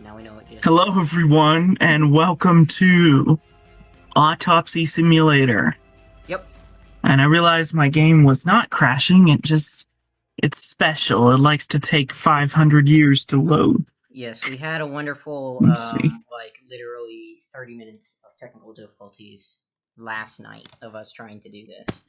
Now we know it is. Hello, everyone, and welcome to Autopsy Simulator. Yep. And I realized my game was not crashing. It's special. It likes to take 500 years to load. Yes, we had a wonderful, Let's see. literally 30 minutes of technical difficulties last night of us trying to do this.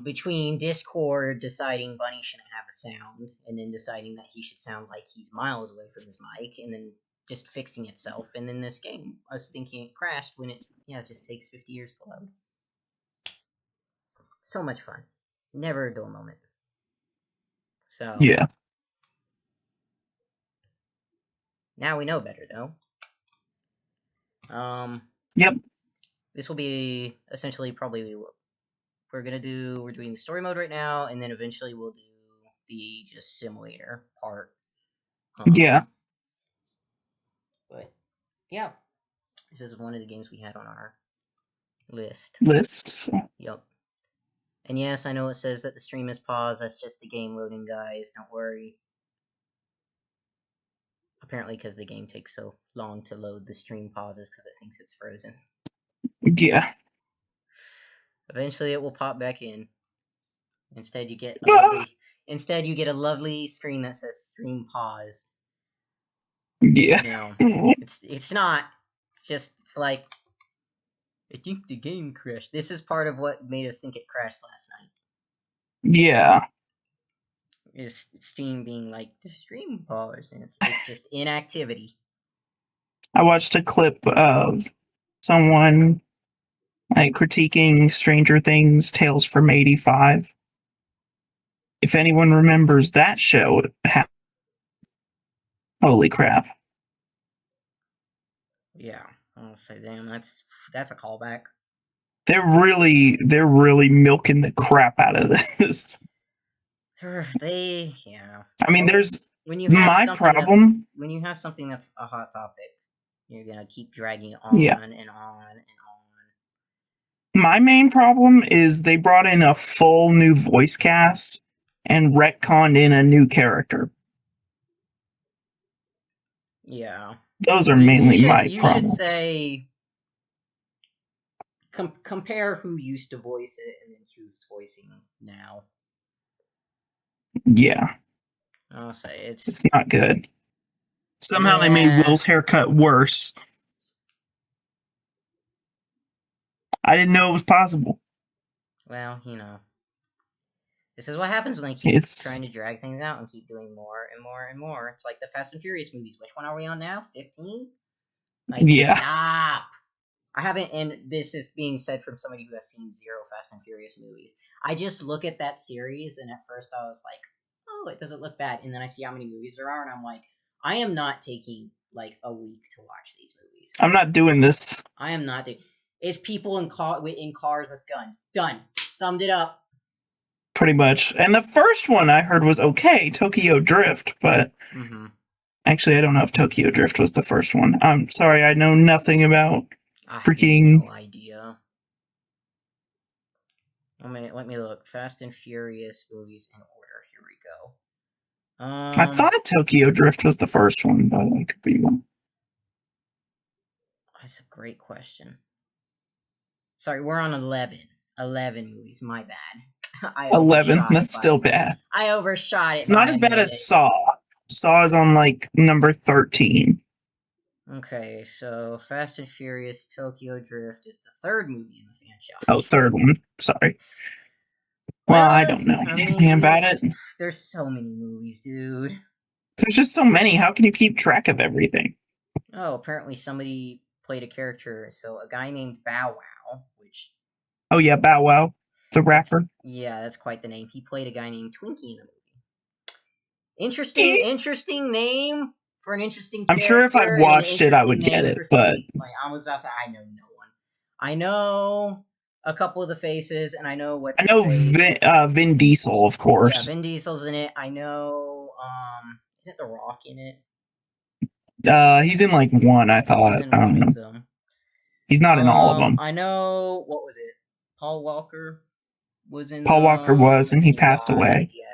Between Discord deciding Bunny shouldn't have a sound, and then deciding that he should sound like he's miles away from his mic, and then just fixing itself, and then this game, us thinking it crashed when it, just takes 50 years to load. So much fun. Never a dull moment. So. Yeah. Now we know better, though. Yep. This will be essentially probably what we're doing the story mode right now, and then eventually we'll do the just simulator part. Yeah. But yeah, this is one of the games we had on our list. So. Yep. And yes, I know it says that the stream is paused. That's just the game loading, guys. Don't worry. Apparently, because the game takes so long to load, the stream pauses because it thinks it's frozen. Yeah. Eventually, it will pop back in. Instead, you get a lovely screen that says "stream pause." Yeah. No, it's not. It's like I think the game crashed. This is part of what made us think it crashed last night. Yeah. Is Steam being like the stream pause, and it's just inactivity. I watched a clip of someone critiquing Stranger Things Tales from '85. If anyone remembers that show, holy crap. Yeah, I'll say, damn, that's a callback. They're really milking the crap out of this. I mean, there's when you have my problem. When you have something that's a hot topic, you're gonna keep dragging it on and on and on. My main problem is they brought in a full new voice cast and retconned in a new character. Yeah. Those are mainly my problems. You should say compare who used to voice it and then who's voicing now. Yeah. I'll say it's not good. Somehow they made Will's haircut worse. I didn't know it was possible. Well, this is what happens when they keep trying to drag things out and keep doing more and more and more. It's like the Fast and Furious movies. Which one are we on now? 15? Yeah. Stop! I haven't, and this is being said from somebody who has seen 0 Fast and Furious movies. I just look at that series, and at first I was like, oh, it doesn't look bad. And then I see how many movies there are, and I'm like, I am not taking, a week to watch these movies. I'm not doing this. I am not doing. It's people in cars with guns. Done. Summed it up. Pretty much. And the first one I heard was okay, Tokyo Drift, but actually I don't know if Tokyo Drift was the first one. I'm sorry, I know nothing about freaking... no idea. Let me look. Fast and Furious movies in order. Here we go. I thought Tokyo Drift was the first one, but I could be wrong. That's a great question. Sorry, we're on 11. 11 movies, my bad. 11? That's still bad. I overshot it. It's not as bad as Saw. Saw is on, number 13. Okay, so Fast and Furious Tokyo Drift is the third movie in the franchise. Oh, third one. Sorry. Well, I don't know anything about it. There's so many movies, dude. There's just so many. How can you keep track of everything? Oh, apparently somebody played a character. So a guy named Bow Wow, which... Oh, yeah, Bow Wow, the rapper. That's quite the name. He played a guy named Twinkie in the movie. Interesting name for an interesting character. I'm sure if I watched it, I would get it, but... I was about to say, I know no one. I know a couple of the faces, and I know Vin Diesel, of course. Yeah, Vin Diesel's in it. I know, isn't The Rock in it? He's in, one, I thought. I don't know. Them. He's not in all of them. I know, what was it? Paul Walker was in... Paul Walker was, and he passed away. Yeah.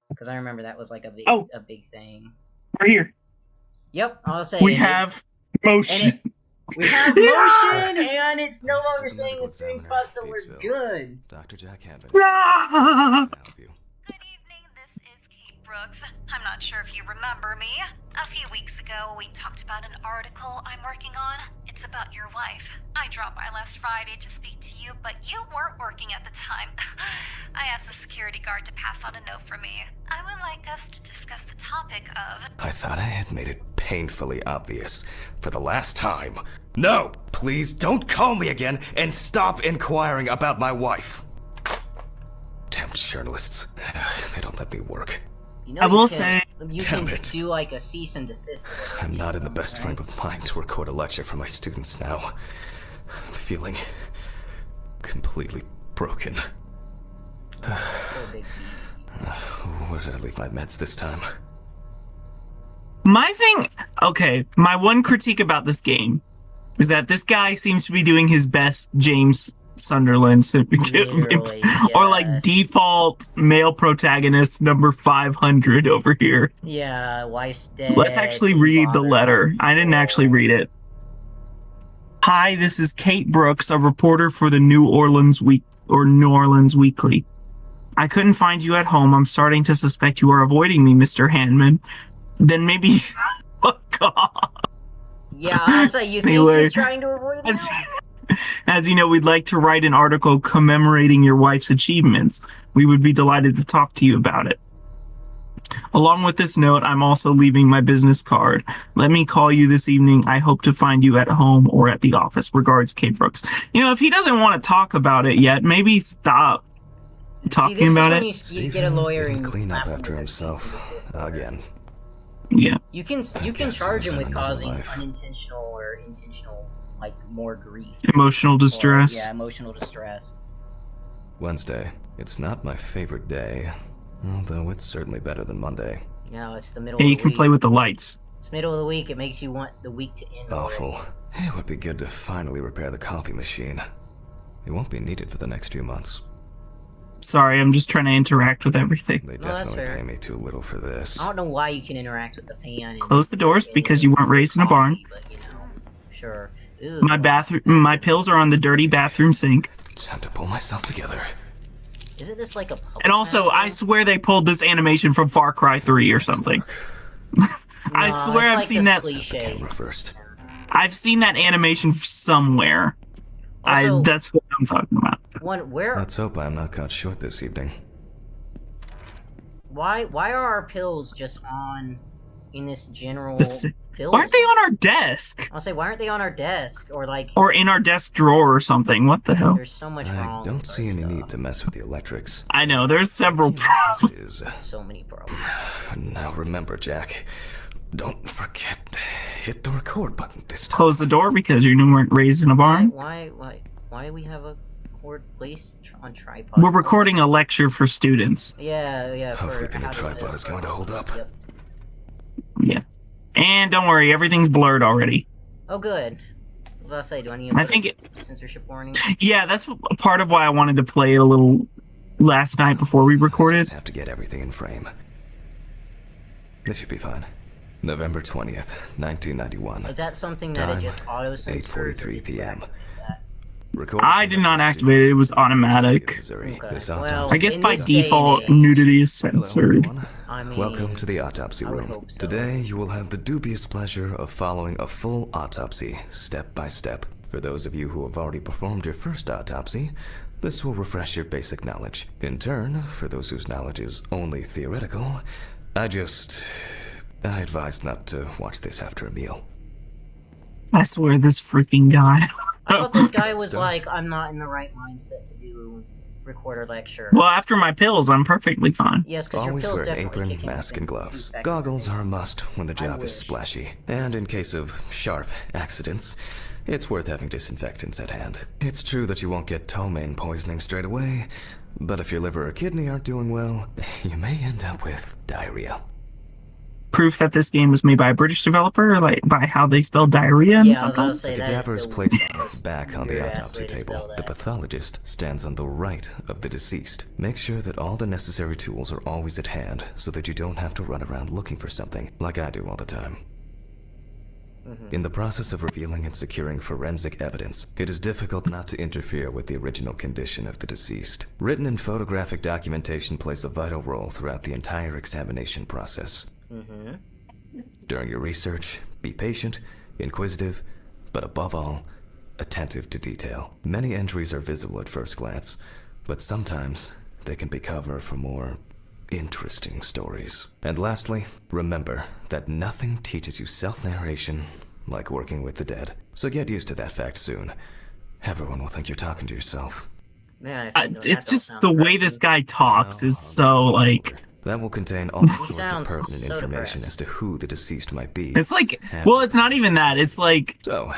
Because I remember that was, a big thing. We're here. Yep, I'll say we have motion. We have motion, and it's no longer saying the stream spot, so we're good. Dr. Jack Hammond. Can I help you? Good evening, this is Kate Brooks. I'm not sure if you remember me. A few weeks ago, we talked about an article I'm working on. It's about your wife. I dropped by last Friday to speak to you, but you weren't working at the time. I asked the security guard to pass on a note for me. I would like us to discuss the topic of... I thought I had made it painfully obvious for the last time. No! Please don't call me again and stop inquiring about my wife. Damn journalists. They don't let me work. You know, I will say, you can do like a cease and desist. I'm not in the best frame of mind to record a lecture for my students now. I'm feeling completely broken. Where did I leave my meds this time? my one critique about this game is that this guy seems to be doing his best James Sunderland, or like default male protagonist number 500 over here. Yeah, wife's dead. Let's actually read the letter. I didn't actually read it. Hi, this is Kate Brooks, a reporter for the New Orleans Weekly. I couldn't find you at home. I'm starting to suspect you are avoiding me, Mr. Handman. Then maybe fuck off. Yeah, honestly, you think he's trying to avoid it? As you know, we'd like to write an article commemorating your wife's achievements. We would be delighted to talk to you about it. Along with this note, I'm also leaving my business card. Let me call you this evening. I hope to find you at home or at the office. Regards, Kate Brooks. You know, if he doesn't want to talk about it yet, maybe stop talking about it. You get a lawyer and clean up after himself again. Yeah. You can charge him with causing unintentional or intentional, like, more grief. Emotional distress. Yeah, emotional distress. Wednesday. It's not my favorite day, although it's certainly better than Monday. Yeah, it's the middle of the week. Yeah, you can play with the lights. It's middle of the week. It makes you want the week to end. Awful. It would be good to finally repair the coffee machine. It won't be needed for the next few months. Sorry, I'm just trying to interact with everything. They definitely pay me too little for this. I don't know why you can interact with the fan. Close the doors because you weren't raised in a barn. But, you know, sure. Ew. My pills are on the dirty bathroom sink. Time to pull myself together. Isn't this like a public And also, I swear they pulled this animation from Far Cry 3 or something. I swear I've seen that. Camera first. I've seen that animation somewhere. Also, that's what I'm talking about. Let's hope I'm not caught short this evening. Why are our pills just on in this general building? Why aren't they on our desk? I'll say, why aren't they on our desk or in our desk drawer or something? What the hell? There's so much wrong. I don't see any need to mess with the electrics. I know there's several problems. So many problems. Now remember, Jack, don't forget hit the record button this time. Close the door because you weren't raised in a barn. Why do we have a cord placed on tripod? We're recording a lecture for students. Yeah. Hopefully the new tripod is going to hold up. Yep. Yeah. And don't worry, everything's blurred already. Oh, good. What was I say? Do I need a censorship warning? Yeah, that's part of why I wanted to play it a little last night before we recorded. Just have to get everything in frame. This should be fine. November 20th, 1991. Is that something that it just auto-censored? 8:43 p.m. I did not activate it. It was automatic. Okay. Well, I guess by default, nudity is censored. Welcome to the autopsy room. So. Today, you will have the dubious pleasure of following a full autopsy, step by step. For those of you who have already performed your first autopsy, this will refresh your basic knowledge. In turn, for those whose knowledge is only theoretical, I advise not to watch this after a meal. I swear, this freaking guy. I thought this guy was like, I'm not in the right mindset to do recorder lecture. Well, after my pills, I'm perfectly fine. Yes, because your pills Always wear an definitely apron, mask, and gloves. Goggles are a must when the job is splashy. And in case of sharp accidents, it's worth having disinfectants at hand. It's true that you won't get ptomaine poisoning straight away, but if your liver or kidney aren't doing well, you may end up with diarrhea. Proof that this game was made by a British developer, like by how they spell diarrhea and I was gonna say the cadaver is placed on its back on the weirdest autopsy way to table. spell The that. pathologist stands on the right of the deceased. Make sure that all the necessary tools are always at hand so that you don't have to run around looking for something like I do all the time. In the process of revealing and securing forensic evidence, it is difficult not to interfere with the original condition of the deceased. Written and photographic documentation plays a vital role throughout the entire examination process. During your research, be patient, inquisitive, but above all, attentive to detail. Many entries are visible at first glance, but sometimes they can be cover for more interesting stories. And lastly, remember that nothing teaches you self-narration like working with the dead. So get used to that fact soon. Everyone will think you're talking to yourself. Man, it's just the way this guy talks is so, like... That will contain all sorts of sounds pertinent so information depressed. as to who the deceased might be. It's like... Well, it's not even that. It's like... So,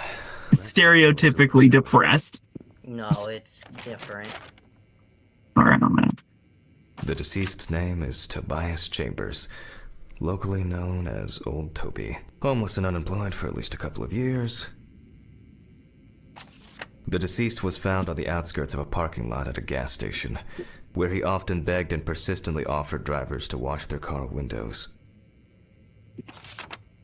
stereotypically depressed. No, it's different. Alright, on that. the deceased's name is Tobias Chambers, locally known as Old Toby. Homeless and unemployed for at least a couple of years. The deceased was found on the outskirts of a parking lot at a gas station, where he often begged and persistently offered drivers to wash their car windows.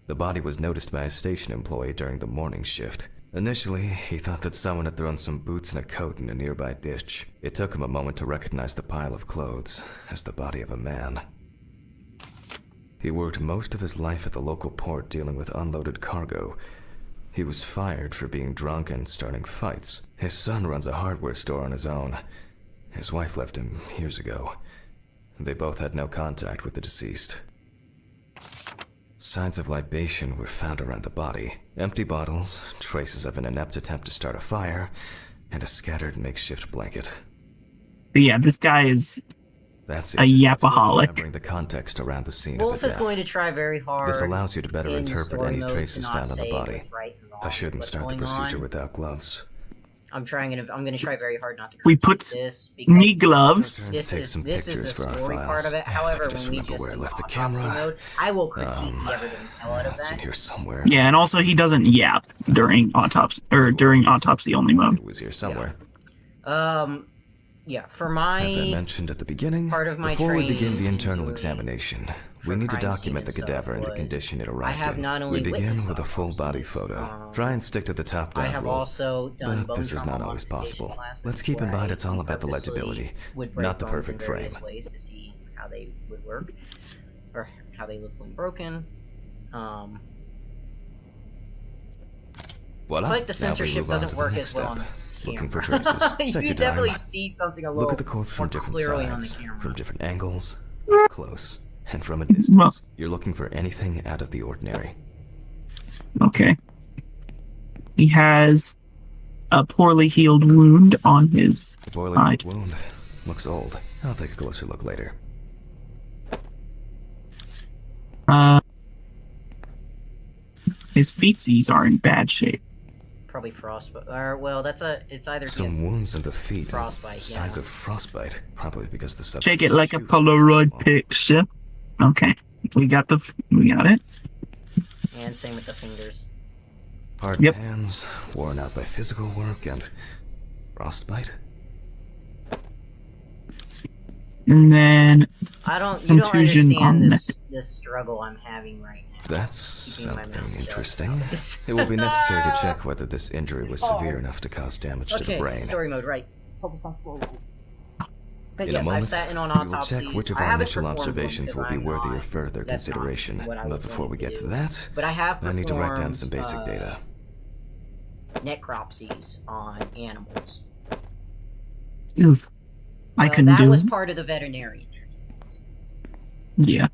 The body was noticed by a station employee during the morning shift. Initially, he thought that someone had thrown some boots and a coat in a nearby ditch. It took him a moment to recognize the pile of clothes as the body of a man. He worked most of his life at the local port dealing with unloaded cargo. He was fired for being drunk and starting fights. His son runs a hardware store on his own. His wife left him years ago. They both had no contact with the deceased. Signs of libation were found around the body. Empty bottles, traces of an inept attempt to start a fire, and a scattered makeshift blanket. Yeah, this guy is That's a yapaholic. Remembering the context around the scene Wolf of the is death. going to try very hard. This allows you to better in interpret story any mode traces to not found on the say body. what's right and wrong I with shouldn't what's start the going procedure on. without gloves. I'm gonna try very hard not to. We critique put this knee because gloves. This Take is some this is pictures the for our story files. part of it. If I However, could just when we remember just where I do left the autopsy camera. mode, I will critique the ever living hell out of It's in that. here somewhere. Yeah, and also he doesn't yap during autopsy only mode. It was here somewhere. Yeah, for my As I mentioned at the beginning, part of my before we begin training the internal into examination, we for need to crime document the scene and cadaver in the stuff condition it I arrived have in. not only We begin witnessed with a full body autopsies, photo. Try and stick to the I top-down have rule. also done But bone this is trauma not always modification possible. classes Let's keep in where mind I it's all about the purposely legibility, would break not the bones in perfect various frame. ways to see how they would work or how they look when broken. Voila. I feel like the Now we censorship move on doesn't to the work next as well on step. the Looking for camera. traces. You Take your can definitely time. see something a little Look at the corpse from more different clearly on the sides, camera. from different angles, up close, and from a distance. You're looking for anything out of the ordinary. Okay. He has a poorly healed wound on his The boiler side. wound looks old. I'll take a closer look later. His feetsies are in bad shape. Probably frostbite. Or well, it's either Some wounds in the feet. Frostbite, Signs yeah. of frostbite. Probably because the subject Take it was like a shooting. Polaroid picture. Okay. We got it. and same with the fingers. Hard Yep. hands, worn out by physical work, and frostbite. And then You don't Contusion on understand this struggle I'm having right now. That's Keeping my something mouth shut interesting. about this. It will be necessary to check whether this injury was severe enough to cause damage to the Okay, brain. story mode, right. Focus on story mode. But In yes, a moment, I've sat in on we will autopsies. check which of I our haven't initial performed one observations will because be I'm worthy not- of further that's not consideration. what I But was before we wanting get to to do. that, But I have I need to write down performed, some basic data. necropsies on animals. oof, I Well, couldn't that do was it. part of the veterinarian training. Yeah.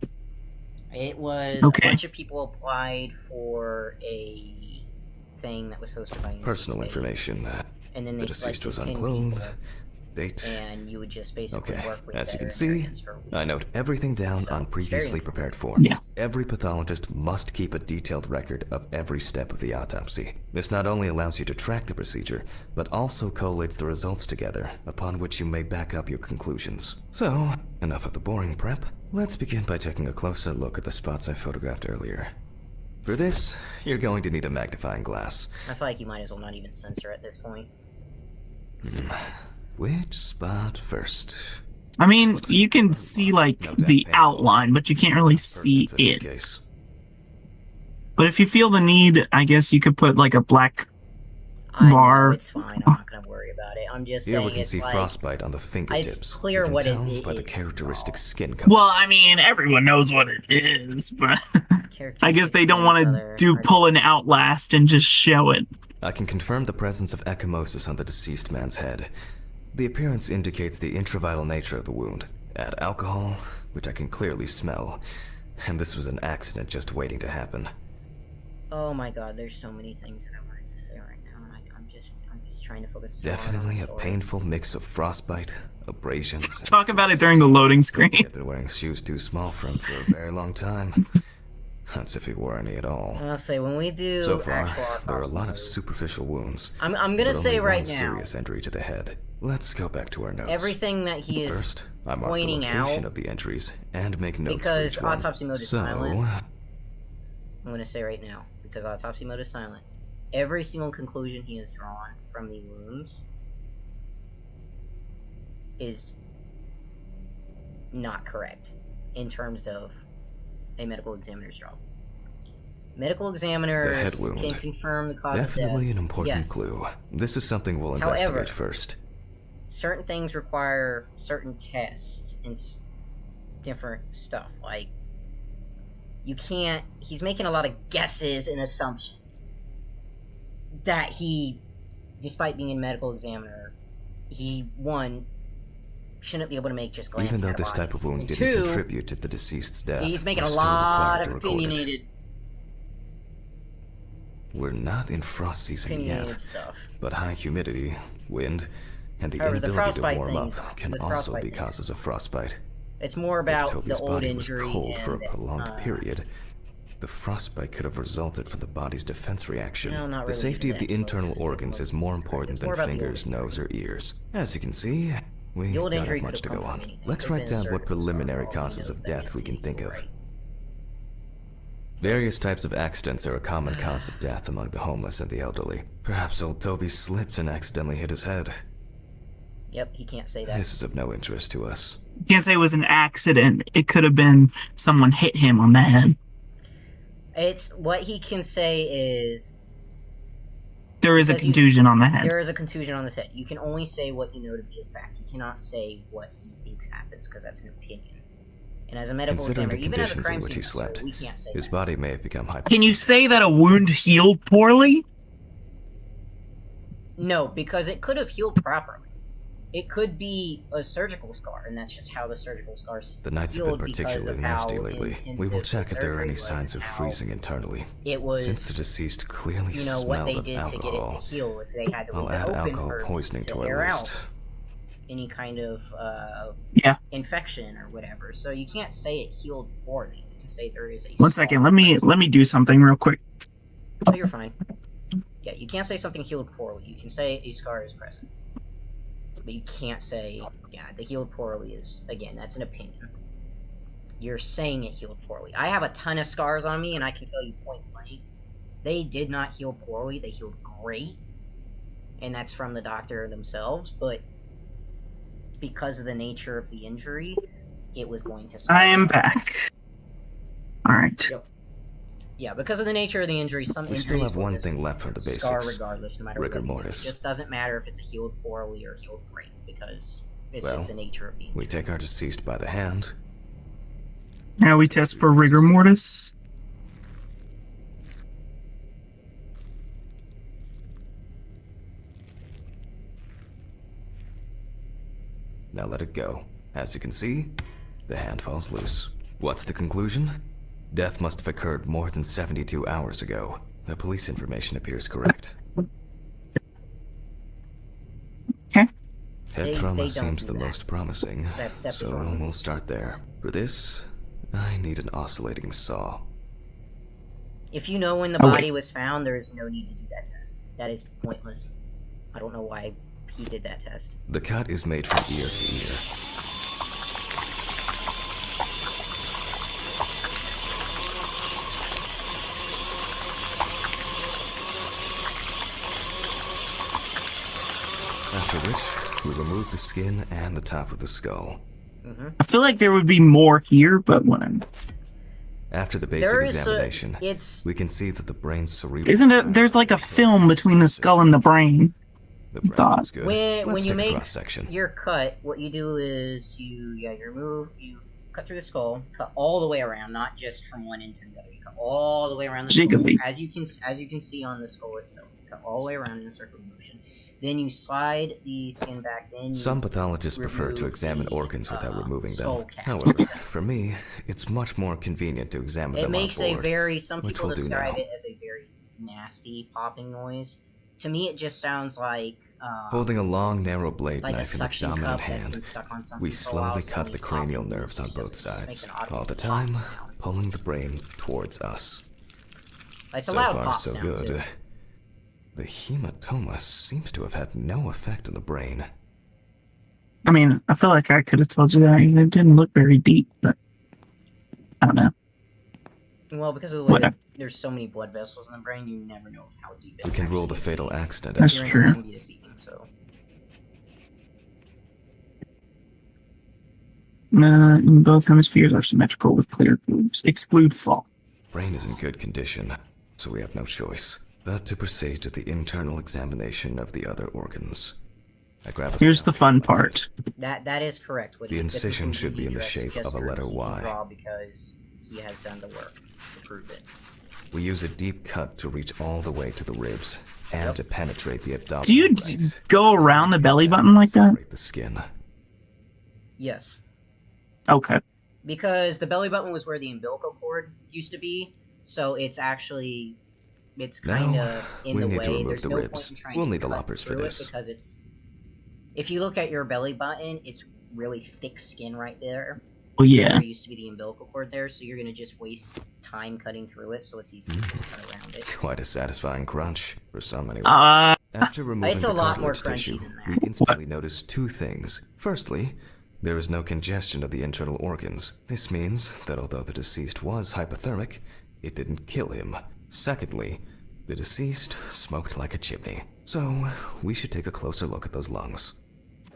It was Okay. a bunch of people applied for a thing that was hosted by NC Personal State, information. and then The they deceased selected was 10 unclothed. people, Date. and you would just basically Okay, work with as you can see, veterinarians for a week. I note everything down So, on it's previously very prepared forms. Yeah. Every pathologist must keep a detailed record of every step of the autopsy. This not only allows you to track the procedure, but also collates the results together, upon which you may back up your conclusions. So, enough of the boring prep. Let's begin by taking a closer look at the spots I photographed earlier. For this, you're going to need a magnifying glass. I feel like you might as well not even censor at this point. Which spot first? I mean, you can see like No doubt the painful. outline, but you can't really Sounds see perfect for this it. case. But if you feel the need, I guess you could put like a black I bar. know, it's fine. I'm not gonna worry about it. I'm just Here saying we can it's see like frostbite on the fingertips. it's clear you can what tell it by the is, characteristic though. skin color. Well, I mean, everyone knows what it is, but I guess they don't want to pull an Outlast and just show it. I can confirm the presence of ecchymosis on the deceased man's head. The appearance indicates the intravital nature of the wound. Add alcohol, which I can clearly smell, and this was an accident just waiting to happen. Oh my god, there's so many things that I wanted to say right now, and I'm just trying to focus so Definitely on a painful mix of frostbite, abrasions. Talk about it during the loading screen. I've been wearing shoes too small for him for a very long time. That's if he wore any at all. I'll say when we do so far, actual autopsy there are a lot of mode, superficial wounds. I'm gonna say right one now, serious injury to the head. Let's go back to our notes. everything that he is First, I mark the pointing location out of the injuries and make notes because for each one. autopsy mode is silent. I'm gonna say right now, because autopsy mode is silent, every single conclusion he has drawn from the wounds is not correct in terms of a medical examiner's job. Medical examiners can confirm the cause of death. Definitely an important clue. This is something we'll investigate first. Certain things require certain tests and different stuff. Like, you can't... He's making a lot of guesses and assumptions that he, despite being a medical examiner, he, one, shouldn't be able to make just glancing Even though at a this body. type of wound And didn't two, contribute to the deceased's death, he's making we're a still lot required of to record it. opinionated We're not in frost season yet, stuff. but high humidity, wind, and the However, the inability to frostbite warm things- up can the also frostbite be things- causes of frostbite. It's more If about Toby's the old body was injury cold and for a prolonged period, the frostbite could have resulted from the body's defense reaction. No, not The really safety even of the that internal close. organs is more important It's than more about the old fingers, injury. nose, or ears. As you can see, we The old don't injury have much to could go have come on. from anything. Let's Could have write been a down what surgical preliminary scar, all he causes knows of that death just we can didn't think heal of. right. Various types of accidents are a common cause of death among the homeless and the elderly. Perhaps old Toby slipped and accidentally hit his head. Yep, he can't say that. This is of no interest to us. You can't say it was an accident. It could have been someone hit him on the head. It's what he can say is There is a contusion on the head. there is a contusion on the head. You can only say what you know to be a fact. You cannot say what he thinks happens because that's an opinion. And as a medical Considering examiner, the even as a conditions crime in which scene he officer, slept, we can't say his that. body may have become Can you say that a wound healed poorly? No, because it could have healed properly. It could be a surgical scar, and that's just how the surgical scars The nights have been healed because particularly of how nasty lately. We will intensive check the if there are surgery any was signs and of how freezing internally. It was, Since the deceased clearly you know, smelled what they of did to get it to alcohol, heal. If they had to I'll leave it add open alcohol for poisoning to to our air list. out any kind of infection or whatever. So you can't say it healed poorly. You can say there is a One second, let me do something real quick. Oh, you're fine. Yeah, you can't say something healed poorly. You can say a scar is present. But you can't say, yeah, the healed poorly is, again, that's an opinion. You're saying it healed poorly. I have a ton of scars on me, and I can tell you point blank, they did not heal poorly, they healed great. And that's from the doctor themselves, but because of the nature of the injury, it was going to scar. I am back. Alright. Yep. Yeah, because of the nature of the injury, some We injuries still have will one just thing left from the scar basics. regardless, no matter Rigor what you do. mortis. It just doesn't matter if it's a healed poorly or healed great, because it's Well, just the nature of the injury. We take our deceased by the hand. Now we test for rigor mortis. Now let it go. As you can see, the hand falls loose. What's the conclusion? Death must have occurred more than 72 hours ago. The police information appears correct. Okay. Head trauma don't seems do the that. most promising, That step is so wrong. we'll start there. For this, I need an oscillating saw. If you know when the Oh, wait. body was found, there is no need to do that test. That is pointless. I don't know why he did that test. The cut is made from ear to ear. After which, we remove the skin and the top of the skull. I feel like there would be more here, but whatever. After the basic examination, we can see that the brain's cerebral... Isn't it? There's like a film between the skull and the brain. The brain is good. When you make cross-section. your cut, what you do is you cut through the skull, cut all the way around, not just from one end to the other. You cut all the way around the Jiggly. skull, as you can see on the skull itself. You cut all the way around in a circular motion. Then you slide the skin back. Then some pathologists prefer to examine organs without removing them. However, for me, it's much more convenient to examine them on board. It makes some people describe it as a very nasty popping noise. To me, it just sounds like holding a long, narrow blade like knife in the dominant hand, we slowly cut the cranial nerves on both sides, all the time pulling the brain towards us. It's a so loud far, pop so sound, good. too. The hematoma seems to have had no effect on the brain. I mean, I feel like I could have told you that. It didn't look very deep, but I don't know. Well, because of the way that there's so many blood vessels in the brain, you never know how deep it's We can rule the fatal accident. That's true. Can be deceiving, so. In both hemispheres are symmetrical with clear grooves. Exclude fall. Brain is in good condition, so we have no choice but to proceed to the internal examination of the other organs. Here's the fun part. That is correct. The incision should be in the shape of a letter Y. Because he has done the work to prove it. We use a deep cut to reach all the way to the ribs and to penetrate the abdominal. Do you go around the belly button like that? The skin. Yes. Okay. Because the belly button was where the umbilical cord used to be, so it's actually kind of in the way. There's no point in trying to cut through it because it's. If you look at your belly button, it's really thick skin right there. Well, yeah. There used to be the umbilical cord there, so you're gonna just waste time cutting through it, so it's easy to just cut around it. Quite a satisfying crunch for some anyway. After removing it's a lot more crunchy than that. We instantly notice two things. Firstly, there is no congestion of the internal organs. This means that although the deceased was hypothermic, it didn't kill him. Secondly, the deceased smoked like a chimney. So, we should take a closer look at those lungs.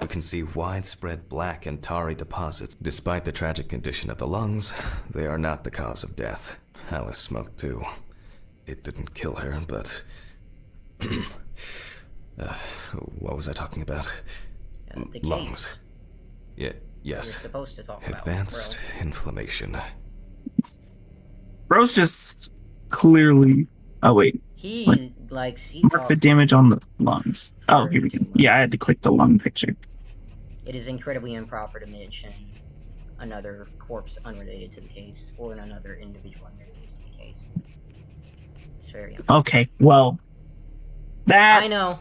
We can see widespread black and tarry deposits. Despite the tragic condition of the lungs, they are not the cause of death. Alice smoked too. It didn't kill her, but... what was I talking about? The lungs. Yeah, yes. You're supposed to talk about advanced inflammation. Bro's just clearly... Oh, wait. He mark the damage on the lungs. Oh, here we go. Yeah, I had to click the lung picture. It is incredibly improper to mention another corpse unrelated to the case, or another individual unrelated to the case. It's very okay, well, that I know.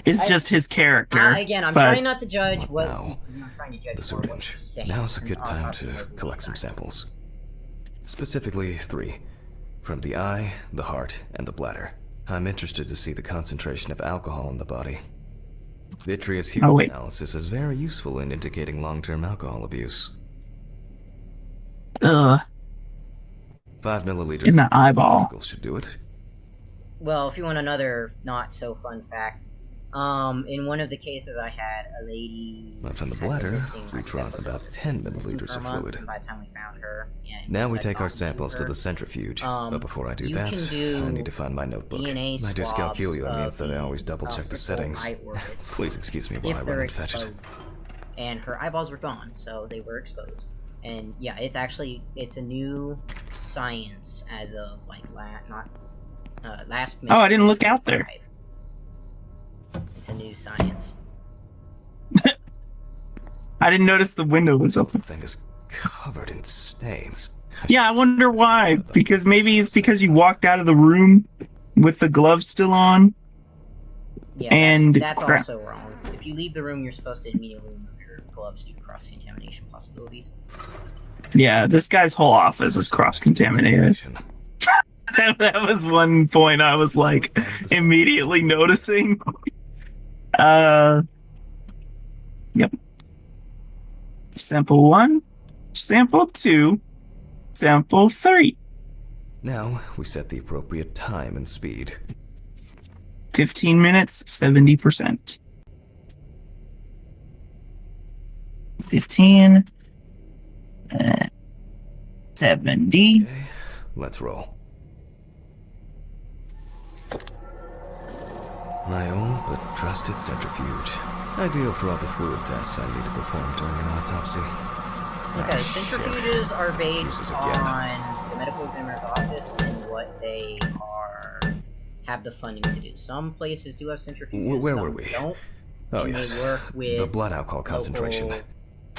It's just his character. Again, I'm trying not to judge what he's doing. I'm trying to judge the what he's saying. Now's a good time to collect some samples. Specifically 3. From the eye, the heart, and the bladder. I'm interested to see the concentration of alcohol in the body. Vitreous hue analysis is very useful in indicating long-term alcohol abuse. 5 milliliters in the eyeball should do it. Well, if you want another not-so-fun fact, in one of the cases I had, a lady... From the bladder, we drawn about 10 milliliters of fluid. By the time we found her, now we take our samples to the centrifuge, but before I do that, I need to find my notebook. DNA my dyscalculia means that I always double-check the settings. Please excuse me while I run and fetch it. And her eyeballs were gone, so they were exposed. And yeah, it's a new science as of, like, last... I didn't look out there. It's a new science. I didn't notice the window was open. The thing is covered in stains. Yeah, I wonder why. Because maybe it's because you walked out of the room with the gloves still on. Yeah, and that's also wrong. If you leave the room, you're supposed to immediately remove your gloves due to cross-contamination possibilities. Yeah, this guy's whole office is cross-contaminated. That was one point I was like immediately noticing. Yep. Sample 1, sample 2, sample 3. Now we set the appropriate time and speed. 15 minutes, 70%. 15, 70. Okay. let's roll. My old but trusted centrifuge. Ideal for all the fluid tests I need to perform during an autopsy. Okay, centrifuges are based on the medical examiner's office and what they have the funding to do. Some places do have centrifuges, Where some were we? don't. Oh, and yes. They work with the blood alcohol concentration.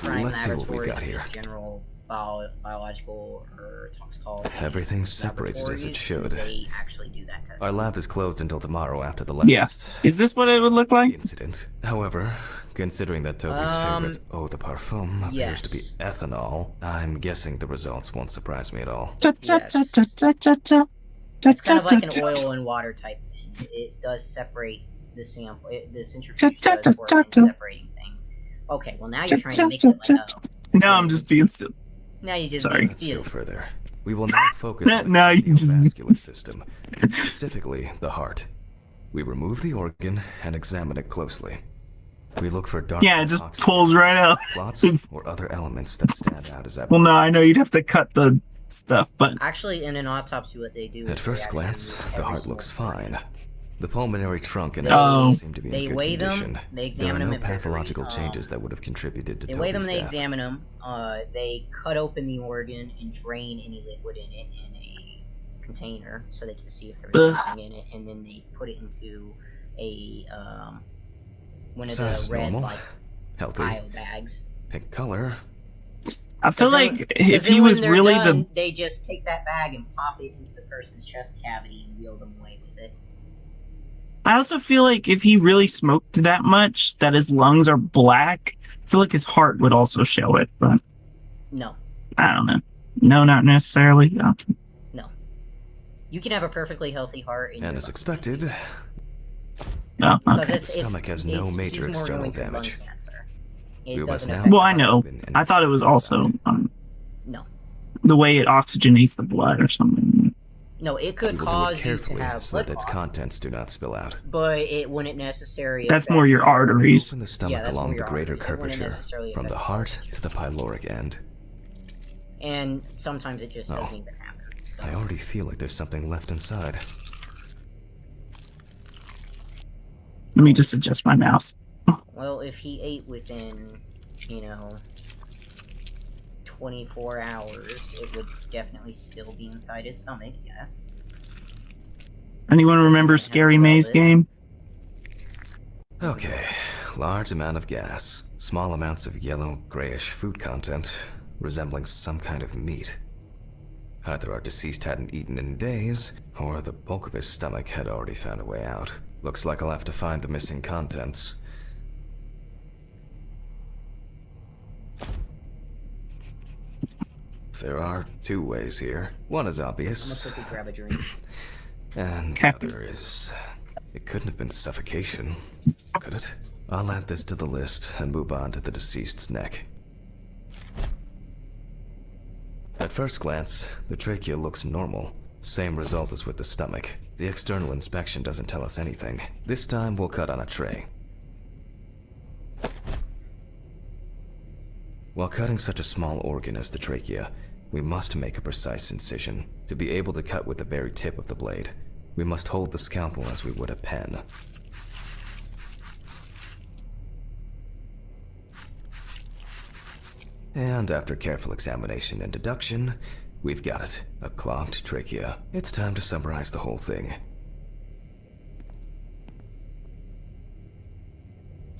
Let's see what we got here. General biological or toxicology. Everything's separated as it should. They actually do that testing. Our lab is closed until tomorrow after the last... Yeah. Is this what it would look like? ...incident. However, considering that Toby's favorite eau de parfum appears to be ethanol, I'm guessing the results won't surprise me at all. Yes. It's kind of like an oil and water type thing. It does separate the sample. The centrifuge does work in separating things. Okay, well now you're trying to mix it like No, I'm just being silly. Now you just Sorry. being Let's silly. go further. We will now focus on the cardiovascular system, specifically the heart. We remove the organ and examine it closely. We look for dark... Yeah, it just pulls right out. Clots or other elements that stand out as evidence. Well, no, I know you'd have to cut the stuff, but... Actually, in an autopsy, what they do... At first glance, the heart looks fine. The pulmonary trunk and seem to be in good weigh condition. them, they examine them. There are no pathological changes that would have contributed to They weigh them, they death. examine them. They cut open the organ and drain any liquid in it in a container so they can see if there's anything in it, and then they put it into a one of the red normal, like healthy, bio bags. pink color. I feel like if he was really the... They just take that bag and pop it into the person's chest cavity and wheel them away with it. I also feel like if he really smoked that much that his lungs are black, I feel like his heart would also show it, but... No. I don't know. No, not necessarily. Okay. No. You can have a perfectly healthy heart in and as expected, no, okay. the stomach has no major external damage. Well, I know. I thought it was also no. The way it oxygenates the blood or something. No, it could cause you to have so blood that its loss, contents do not spill out. but it wouldn't necessarily. That's more your arteries. Open the stomach along the greater curvature, from the heart to the pyloric end. And sometimes it just doesn't even happen. So. I already feel like there's something left inside. Let me just adjust my mouse. Well, if he ate within, 24 hours, it would definitely still be inside his stomach, yes. Anyone remember Scary Maze game? Okay, large amount of gas, small amounts of yellow, grayish food content, resembling some kind of meat. Either our deceased hadn't eaten in days, or the bulk of his stomach had already found a way out. Looks like I'll have to find the missing contents. There are two ways here. One is obvious. I'm gonna grab a drink. And the other is... It couldn't have been suffocation, could it? I'll add this to the list and move on to the deceased's neck. At first glance, the trachea looks normal. Same result as with the stomach. The external inspection doesn't tell us anything. This time we'll cut on a tray. While cutting such a small organ as the trachea, we must make a precise incision. To be able to cut with the very tip of the blade, we must hold the scalpel as we would a pen. And after careful examination and deduction, we've got it. A clogged trachea. It's time to summarize the whole thing.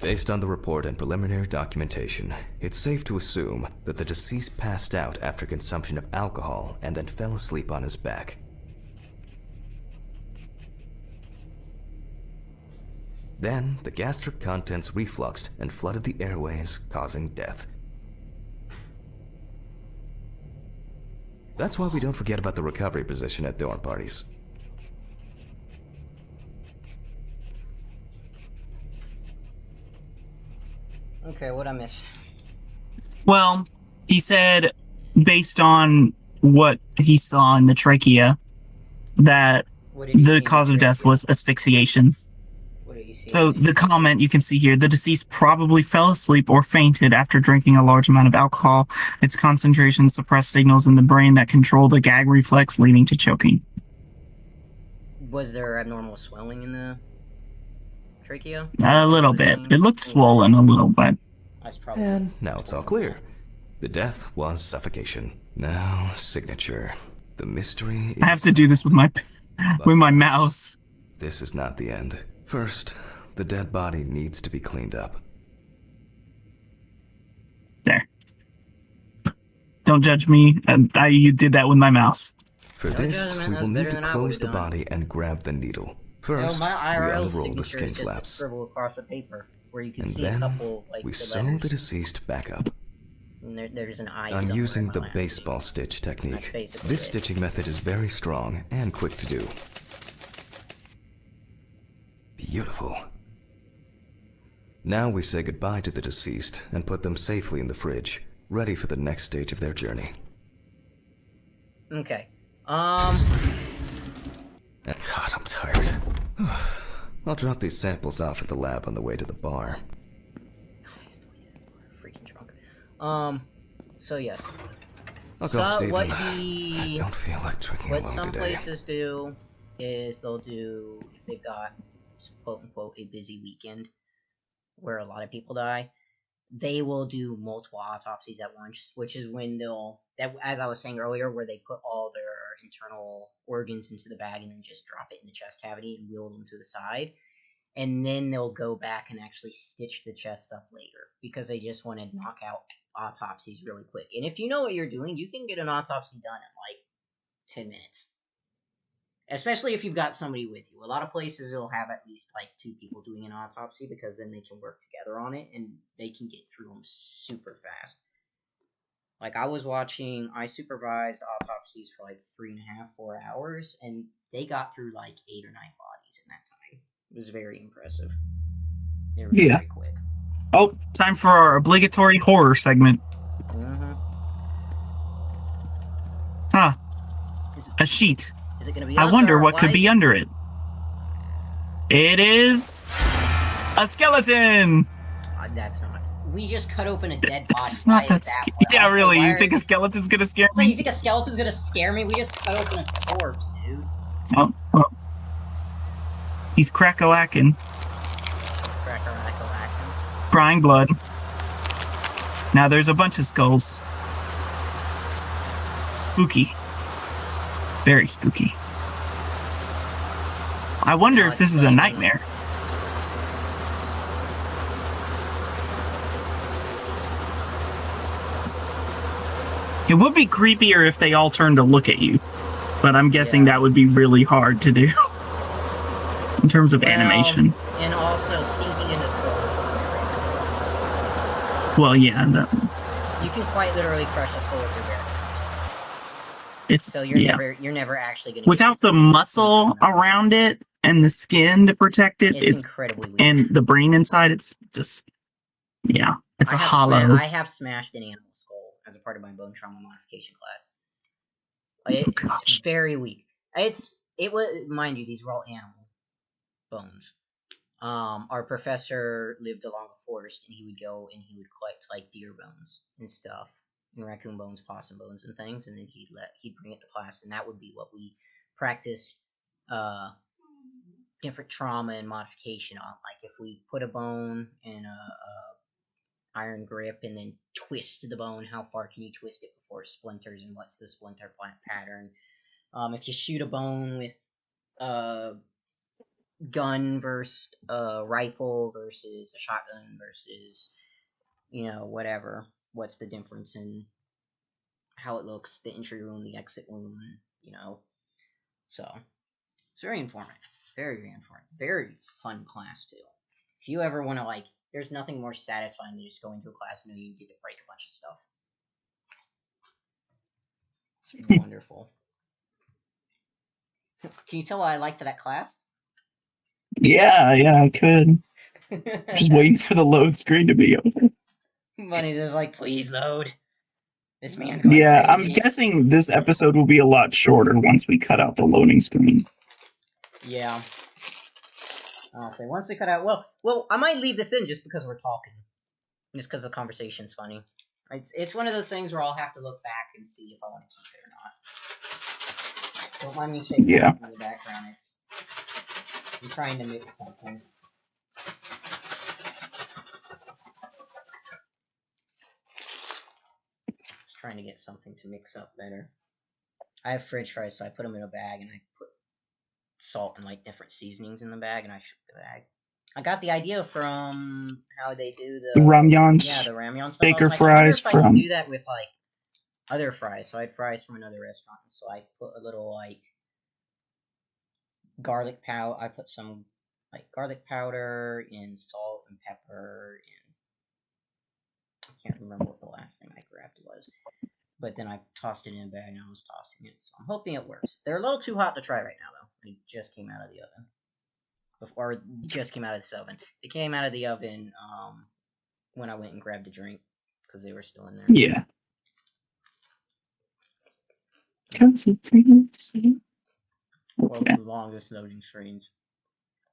Based on the report and preliminary documentation, it's safe to assume that the deceased passed out after consumption of alcohol and then fell asleep on his back. Then, the gastric contents refluxed and flooded the airways, causing death. That's why we don't forget about the recovery position at dorm parties. Okay, what'd I miss? Well, he said, based on what he saw in the trachea, that the cause of death was asphyxiation. So the comment you can see here, the deceased probably fell asleep or fainted after drinking a large amount of alcohol. Its concentration suppressed signals in the brain that control the gag reflex, leading to choking. Was there abnormal swelling in the trachea? A little bit. It looked swollen a little bit. That's probably. And now it's all clear. The death was suffocation. Now, signature. The mystery is... I have to do this with my mouse. This is not the end. First, the dead body needs to be cleaned up. There. Don't judge me. You did that with my mouse. For this, we will need to close the body and grab the needle. First, we unroll the skin flaps. Scribble across the paper where you can see then a couple, like, we the sew letters. the deceased back up. And there's an eye. I'm using the baseball stitch technique. This stitching method is very strong and quick to do. Beautiful. Now we say goodbye to the deceased and put them safely in the fridge, ready for the next stage of their journey. Okay. God, I'm tired. I'll drop these samples off at the lab on the way to the bar. Freaking drunk. So yes. Uncle Steven, I don't feel like drinking alone today. What some places do is they'll do, if they've got quote-unquote a busy weekend where a lot of people die, they will do multiple autopsies at once, which is when as I was saying earlier, where they put all their internal organs into the bag and then just drop it in the chest cavity and wheel them to the side. And then they'll go back and actually stitch the chests up later because they just want to knock out autopsies really quick. And if you know what you're doing, you can get an autopsy done in like 10 minutes. Especially if you've got somebody with you. A lot of places will have at least like 2 people doing an autopsy because then they can work together on it and they can get through them super fast. Like I supervised autopsies for like 3.5, 4 hours, and they got through like 8 or 9 bodies in that time. It was very impressive. They were very quick. Oh, time for our obligatory horror segment. Mm-hmm. Huh. A sheet. Is it gonna be? I wonder what could be under it. It is a skeleton. That's not. We just cut open a dead body. It's just not that scary. Yeah, also, really? You think a skeleton's gonna scare me? So you think a skeleton's gonna scare me? We just cut open a corpse, dude. Oh. He's crack-a-lackin'. Crying blood. Now there's a bunch of skulls. Spooky. Very spooky. I wonder if this is a nightmare. It would be creepier if they all turned to look at you, but I'm guessing that would be really hard to do in terms of animation. And also sinking into skulls is very cool. Well, yeah. You can quite literally crush a skull with your bare hands. So you're never actually going to. Without the muscle around it and the skin to protect it, it's incredibly weak. And the brain inside, it's just it's a hollow. I have smashed an animal skull as a part of my bone trauma modification class. It's very weak. It was, mind you, these were all animal bones. Our professor lived along a forest, and he would go and he would collect like deer bones and stuff, and raccoon bones, possum bones, and things, and then he'd bring it to class, and that would be what we practice different trauma and modification on. Like if we put a bone in a iron grip and then twist the bone, how far can you twist it before it splinters, and what's the splinter pattern? If you shoot a bone with gun versus a rifle versus a shotgun versus whatever, what's the difference in how it looks, the entry wound, the exit wound, so it's very informative, very informative, very fun class too. If you ever want to there's nothing more satisfying than just going to a class and you get to break a bunch of stuff. It's wonderful. Can you tell why I liked that class? Yeah, I could. Just waiting for the load screen to be over. Money's just like, please load. This man's going crazy. I'm guessing this episode will be a lot shorter once we cut out the loading screen. Yeah. I'll say once we cut out. Well, I might leave this in just because we're talking, just because the conversation's funny. It's one of those things where I'll have to look back and see if I want to keep it or not. Don't mind me shaking in the background. I'm trying to mix something. Just trying to get something to mix up better. I have fridge fries, so I put them in a bag and I put salt and like different seasonings in the bag, and I shook the bag. I got the idea from how they do the ramyons. Yeah, the ramyon stuff. Baker like, fries I can do that with like other fries. So I had fries from another restaurant, so I put a little like garlic powder. I put some like garlic powder and salt and pepper, and I can't remember what the last thing I grabbed was. But then I tossed it in a bag and I was tossing it, so I'm hoping it works. They're a little too hot to try right now, though. They just came out of the oven. Or just came out of this oven. They came out of the oven when I went and grabbed a drink, because they were still in there. Yeah. Okay. The longest loading screens.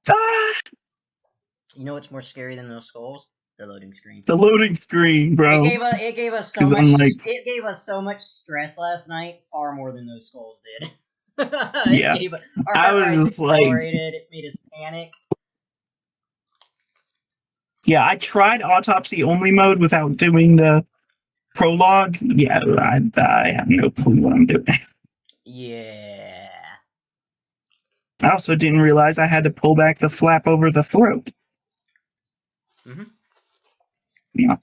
Ah! You know what's more scary than those skulls? The loading screen. The loading screen, bro. It gave us so much. It gave us so much stress last night, far more than those skulls did. Yeah, I was just like, it made us panic. Yeah, I tried autopsy only mode without doing the prologue. Yeah, I have no clue what I'm doing. Yeah. I also didn't realize I had to pull back the flap over the throat. Mm-hmm. Yeah.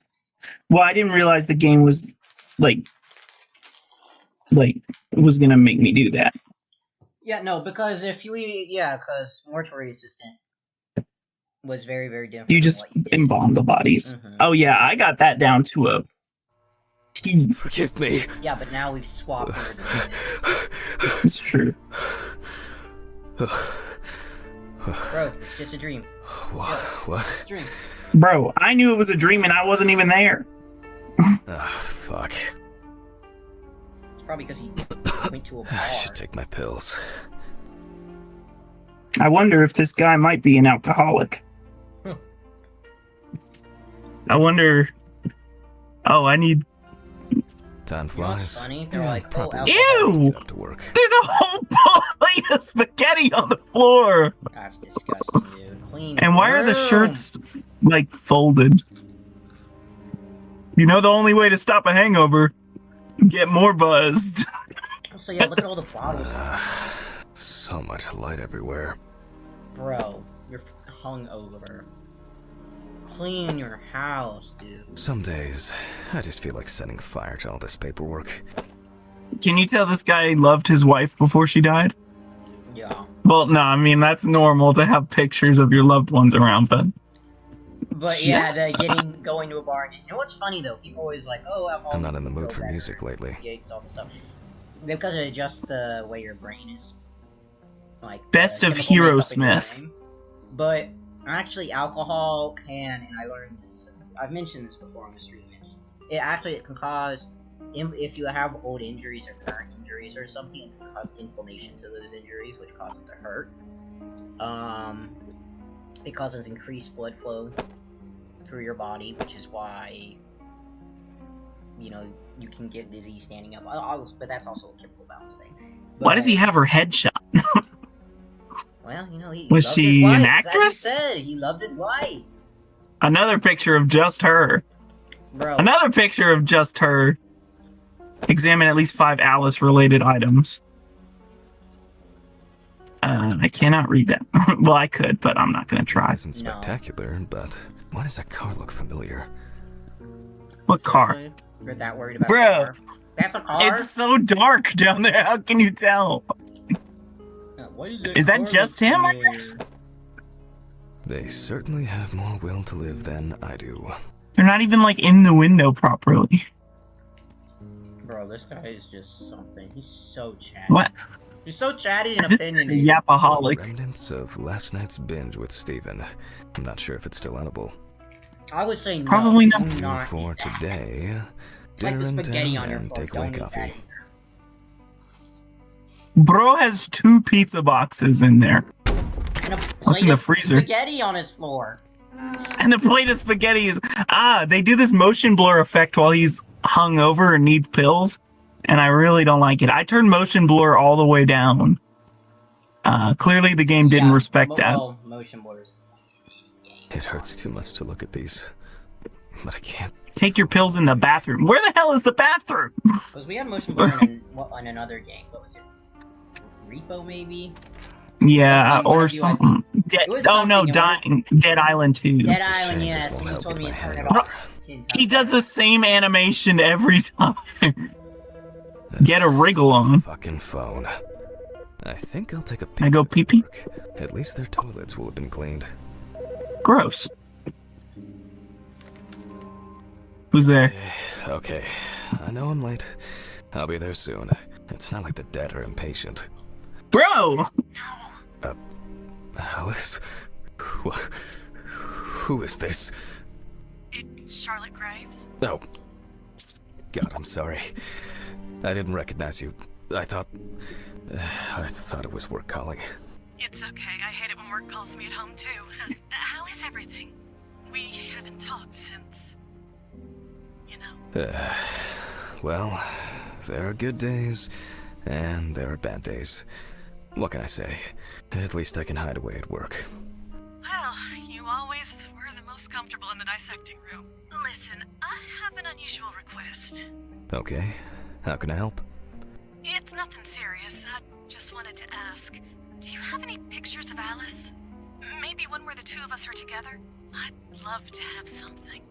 Well, I didn't realize the game was like was gonna make me do that. Yeah, no, because because Mortuary Assistant was very, very different. You just embalm the bodies. Mm-hmm. Oh yeah, I got that down to a T. Forgive me. Yeah, but now we've swapped over It's true. Bro, it's just a dream. What? It's a dream. Bro, I knew it was a dream and I wasn't even there. Fuck. It's probably because he went to a bar. I should take my pills. I wonder if this guy might be an alcoholic. I wonder... Oh, I need... Time flies. Funny? They're like, ew! To work. There's a whole plate of spaghetti on the floor! That's disgusting, dude. Clean. And why are the shirts, like, folded? You know the only way to stop a hangover? Get more buzzed. So yeah, look at all the bottles. So much light everywhere. Bro, you're hungover. Clean your house, dude. Some days, I just feel like setting fire to all this paperwork. Can you tell this guy loved his wife before she died? Yeah. Well, no, I mean, that's normal to have pictures of your loved ones around, but... But yeah, going to a bar. You know what's funny, though? People always like, oh, I'm not in the mood for music lately. Gigs, all this stuff. Because of just the way your brain is. Like, Best of Hero Smith. But actually, alcohol can, and I learned this, I've mentioned this before on the stream, it can cause, if you have old injuries or current injuries or something, it can cause inflammation to those injuries, which cause them to hurt. It causes increased blood flow through your body, which is why, you know, you can get dizzy standing up. But that's also a chemical balance thing. But, why does he have her head shot? Well, you know, he was loved she his wife. an actress? As you said, he loved his wife. Another picture of just her. Bro. Another picture of just her. Examine at least 5 Alice-related items. I cannot read that. Well, I could, but I'm not going to try. Isn't spectacular, but why does that car look familiar? What car? You're that worried about Bro, car? That's a car? It's so dark down there. How can you tell? Is that just him, I guess? They certainly have more will to live than I do. They're not even, like, in the window properly. Bro, this guy is just something. He's so chatty. What? He's so chatty and opinionated. Yapaholic. Remnants of last night's binge with Steven. I'm not sure if it's still edible. I would say no. Probably not. For today, it's like the spaghetti on your and fork. takeaway coffee. Bro has 2 pizza boxes in there. And a What's in the freezer? Spaghetti on his floor. And the plate of spaghetti is they do this motion blur effect while he's hung over and needs pills, and I really don't like it. I turned motion blur all the way down. Clearly the game didn't respect that. Well, motion blurs. It hurts too much to look at these, but I can't. Take your pills in the bathroom. Where the hell is the bathroom? Because we had motion blur in another game. What was it? Repo, maybe? Yeah, or something. Dead Island 2. Dead Island, yes. You told me to turn it off. He does the same animation every time. Get a wriggle on. Fucking phone. I think I'll take a picture. Can I go pee-pee? At least their toilets will have been cleaned. Gross. Who's there? Okay, I know I'm late. I'll be there soon. It's not like the dead are impatient. Bro! Alice? Who is this? It's Charlotte Graves. Oh. God, I'm sorry. I didn't recognize you. I thought it was work calling. It's okay. I hate it when work calls me at home, too. How is everything? We haven't talked since... you know. Well, there are good days, and there are bad days. What can I say? At least I can hide away at work. Well, you always were the most comfortable in the dissecting room. Listen, I have an unusual request. Okay, how can I help? It's nothing serious. I just wanted to ask, do you have any pictures of Alice? Maybe one where the two of us are together? I'd love to have something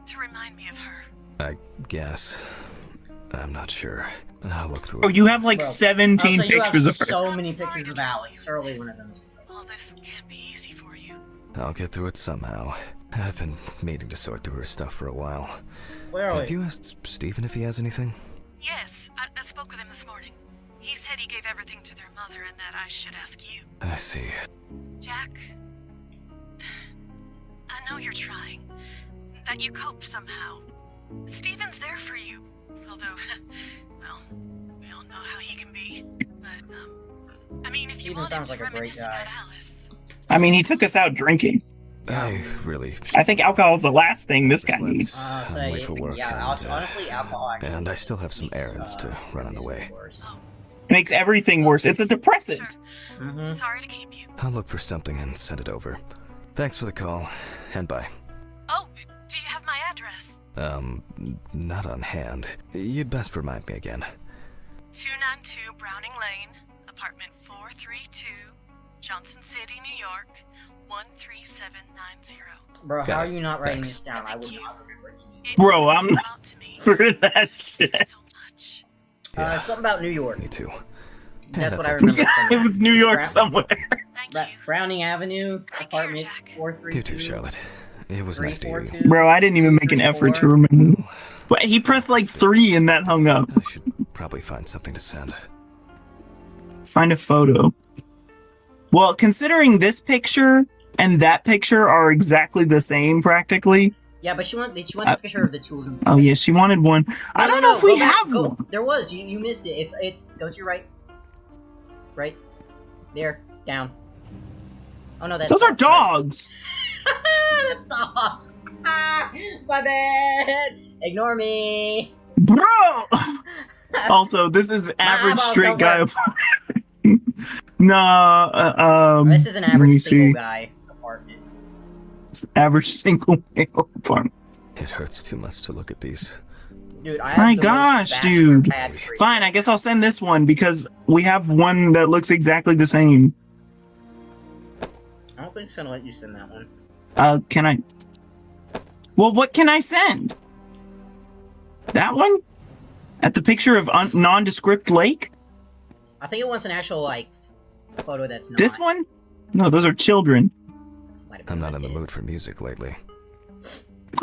to remind me of her. I guess. I'm not sure. I'll look through Oh, it. you have like 17 pictures of her. So many pictures of Alice. Surely one of them. All this can't be easy for you. I'll get through it somehow. I've been meaning to sort through her stuff for a while. Clearly. Have you asked Stephen if he has anything? Yes, I spoke with him this morning. He said he gave everything to their mother and that I should ask you. I see. Jack, I know you're trying. That you cope somehow. Stephen's there for you. Although, well, we all know how he can be. But, I mean, if you Stephen want him sounds to like a great reminisce guy. about Alice. I mean, he took us out drinking. I think alcohol's the last thing this guy needs. I'm late for work. Honestly, alcohol. And I still have some errands to run on the way. It makes everything worse. It's a depressant. Mm-hmm. Sorry to keep you. I'll look for something and send it over. Thanks for the call, and bye. Oh, do you have my address? Not on hand. You'd best remind me again. 292 Browning Lane, apartment 432, Johnson City, New York, 13790. Bro, Got how are it. you not writing Thanks. this down? I would Thank not remember any of It Bro, I'm means not a lot to me. for that shit. So much. Yeah, Something about New York. me too. That's what I okay. remember. Yeah, from it was New York Brown- somewhere. Thank you. Browning Avenue, Take care, apartment Jack. 432. You too, Charlotte. It was nice to hear you. 342. Bro, I didn't even make an effort to remember. But he pressed like 3 and that hung up. I should probably find something to send. Find a photo. Well, considering this picture and that picture are exactly the same practically. Yeah, but she wanted a picture of the two of them. Oh yeah, she wanted one. I don't know if we have one. There was. You missed it. It's go to your right. Right. There. Down. Oh no, that's Those are dogs. That's dogs. My bad. Ignore me. Bro! Also, this is average straight guy. Nah, This is an let average me single see. guy apartment. Average single male apartment. It hurts too much to look at these. Dude, I have My the most gosh, bachelor dude. pad free. Fine, I guess I'll send this one because we have one that looks exactly the same. I don't think it's gonna let you send that one. Can I? Well, what can I send? That one? At the picture of nondescript lake? I think it wants an actual like photo that's not. This one? No, those are children. Might have been I'm not in the kids. mood for music lately.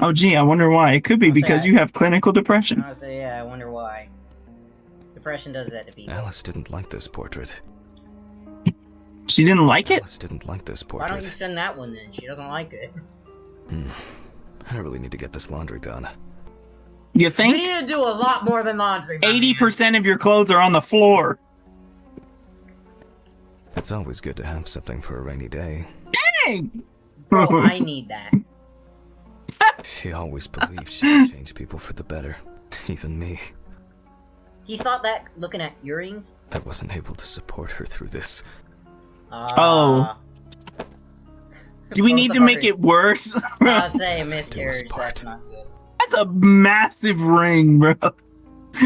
Oh, gee, I wonder why. It could be I'll say because I- you have clinical depression. Honestly, yeah, I wonder why. Depression does that to people. Alice didn't like this portrait. She didn't like it? Alice didn't like this Why don't you portrait. send that one then? She doesn't like it. I really need to get this laundry done. You You think? need to do a lot more than laundry. my man. 80% of your clothes are on the floor. It's always good to have something for a rainy day. Dang! Bro, I need that. She always believed she could change people for the better. Even me. He thought that looking at earrings? I wasn't able to support her through this. Oh. Do we need to make it worse? I'll say miscarriage, that's not good. That's a massive ring, bro.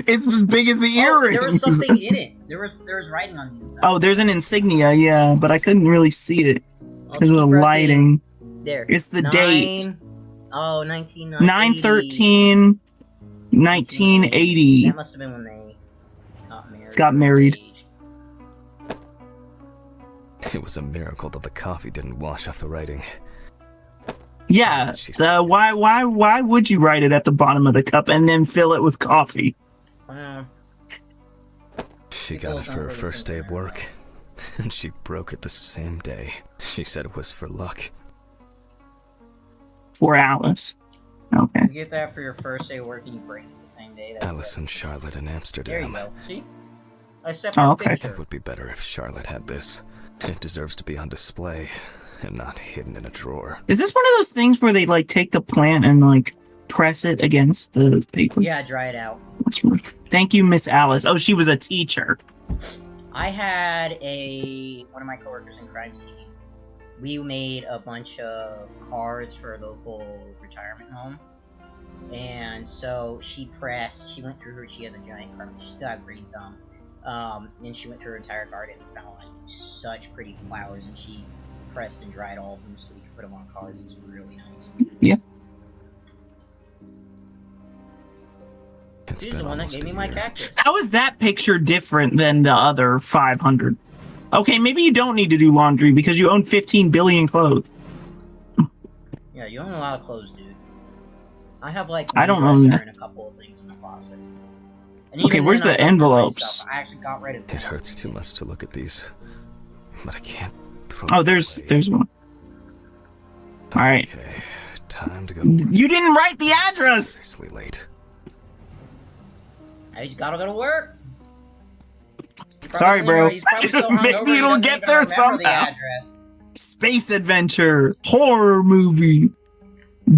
It's as big as the earrings. There was something in it. There was writing on the inside. Oh, there's an insignia, yeah, but I couldn't really see it because of the lighting. There. It's the date. Oh, 1980. 9/13/1980. That must have been when they got married. It was a miracle that the coffee didn't wash off the writing. Yeah, why would you write it at the bottom of the cup and then fill it with coffee? She got it for her first day of work, and she broke it the same day. She said it was for luck. For Alice. Okay. You get that for your first day of work and you break it the same day. That's Alice and Charlotte in Amsterdam. There you go. See? I separate picture. It would be better if Charlotte had this. It deserves to be on display and not hidden in a drawer. Is this one of those things where they like take the plant and like press it against the paper? Yeah, dry it out. Thank you, Miss Alice. Oh, she was a teacher. I had one of my coworkers in crime scene. We made a bunch of cards for a local retirement home. And so she went through she has a giant card, she's got a green thumb. And she went through her entire garden and found like such pretty flowers, and she pressed and dried all of them so we could put them on cards. It was really nice. Yeah. She's the one that gave me my cactus. How is that picture different than the other 500? Okay, maybe you don't need to do laundry because you own 15 billion clothes. Yeah, you own a lot of clothes, dude. I have like I don't own that. And a couple of things in my closet. Okay, where's the envelopes? I actually got rid of it. Hurts too much to look at these, but I can't throw Oh, there's one. All right. Okay, time to go. You didn't write the address. Seriously late. I just gotta go to work. Sorry, bro. He's probably so hungover, Maybe it'll get there somehow. The address. Space adventure, horror movie,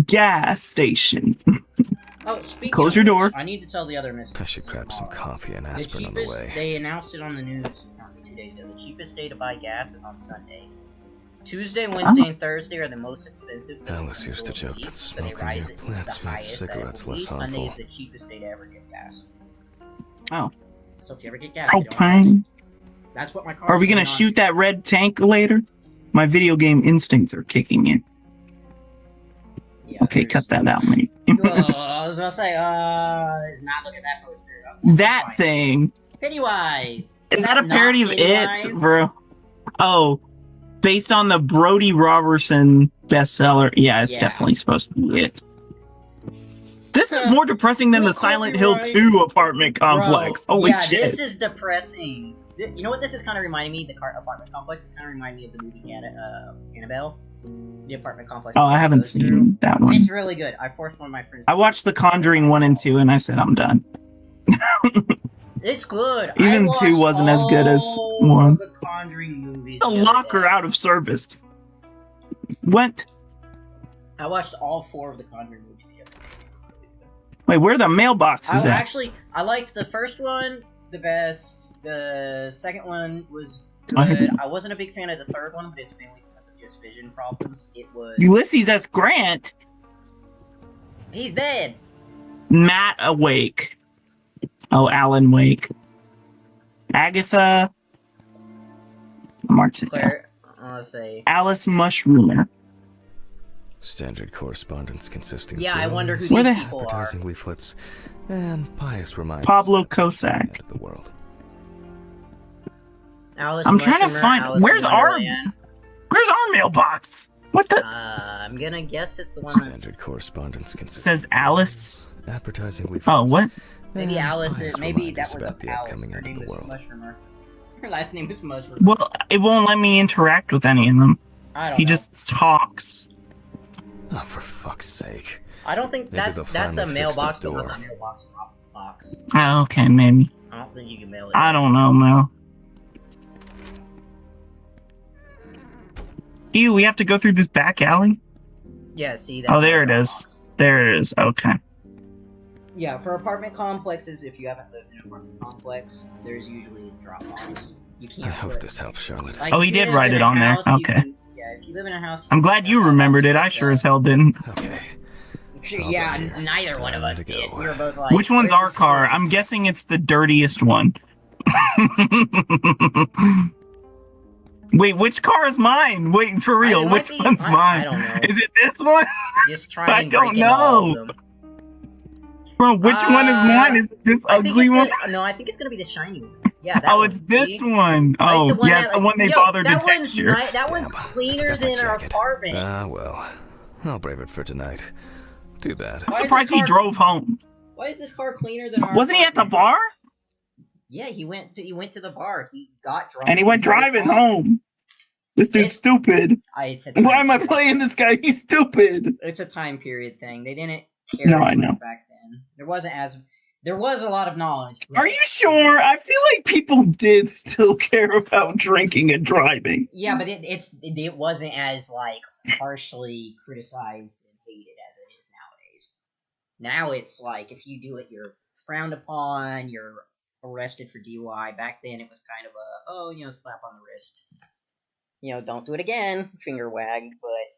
gas station. Oh, speaking Close of your door. I need to tell the other Misfits. I should grab some coffee and aspirin on the way. They announced it on the news 2 days ago. The cheapest day to buy gas is on Sunday. Tuesday, Wednesday, and Thursday are the most expensive. Alice used to joke that smoking near plants made cigarettes less harmful. Sunday is the cheapest day to ever get gas. Oh. So if you ever get gas, propane. That's what my car. Are we gonna shoot that red tank later? My video game instincts are kicking in. Yeah, okay, cut that out, mate. I was gonna say, let's not look at that poster. That thing. Pennywise. Is that a parody of It, bro? Oh, based on the Brody Robertson bestseller. Yeah, it's definitely supposed to be It. This is more depressing than the Silent Hill 2 apartment complex. Bro, Holy shit. This is depressing. You know what this is kind of reminding me? The apartment complex is kind of reminding me of the movie Annabelle. The apartment complex. Oh, I haven't seen that one. It's really good. I forced one of my friends. I watched The Conjuring 1 and 2 and I said I'm done. It's good. Even 2 wasn't as good as 1. The Conjuring movies. The locker out of service. What? I watched all 4 of the Conjuring movies the other day. Wait, where are the mailboxes at? Actually, I liked the first one the best. The second one was good. I wasn't a big fan of the third one, but it's mainly because of just vision problems. It was Ulysses S. Grant. He's dead. Matt Awake. Oh, Alan Wake. Agatha Martin. Claire, let's say Alice Mushroomer. Standard correspondence consisting of I wonder who these people advertising leaflets and pious reminders Pablo Cossack. of the world. Alice I'm trying to find where's our mailbox? What the? I'm gonna guess it's the one that's Standard corrence consisting says Alice. Advertising leaflets. Oh, what? Maybe Alice is. Maybe that was about the Alice. upcoming Her end name of the was world. Mushroomer. Her last name is Mushroomer. Well, it won't let me interact with any of them. I don't He know. just talks. Oh, for fuck's sake. I don't think Maybe that's they'll a finally fix mailbox, the but not door. a mailbox box. Oh, okay, maybe. I don't think you can mail it. I don't know, Mel. Ew, we have to go through this back alley? Yeah, see, that's oh, there it the is. box. There it is. Okay. Yeah, for apartment complexes, if you haven't lived in an apartment complex, there's usually a drop box. You can't. I hope this helps, Charlotte. Like, oh, he did write it on there. Okay. Yeah, if you live in a house. I'm glad you remembered it. I sure as hell didn't. Okay. Yeah, neither one of us did. We were both like, which one's our car? I'm guessing it's the dirtiest one. Wait, which car is mine? Wait, for real, which one's mine? I don't know. Is it this one? Just try and I don't know. Bro, which one is mine? Is it this ugly one? No, I think it's gonna be the shiny one. Yeah, that one. It's this one. Oh, yeah, it's the one they bothered to texture. That one's cleaner than our apartment. Well, I'll brave it for tonight. Too bad. I'm surprised he drove home. Why is this car cleaner than our Wasn't he at the bar? Yeah, he went to the bar. He got drunk. And he went driving home. This dude's stupid. Why am I playing this guy? He's stupid. It's a time period thing. They didn't care I know. back then. There was a lot of knowledge. Are you sure? I feel like people did still care about drinking and driving. Yeah, but it wasn't as like harshly criticized and hated as it is nowadays. Now it's like if you do it, you're frowned upon. You're arrested for DUI. Back then, it was kind of a slap on the wrist. Don't do it again. Finger wag, but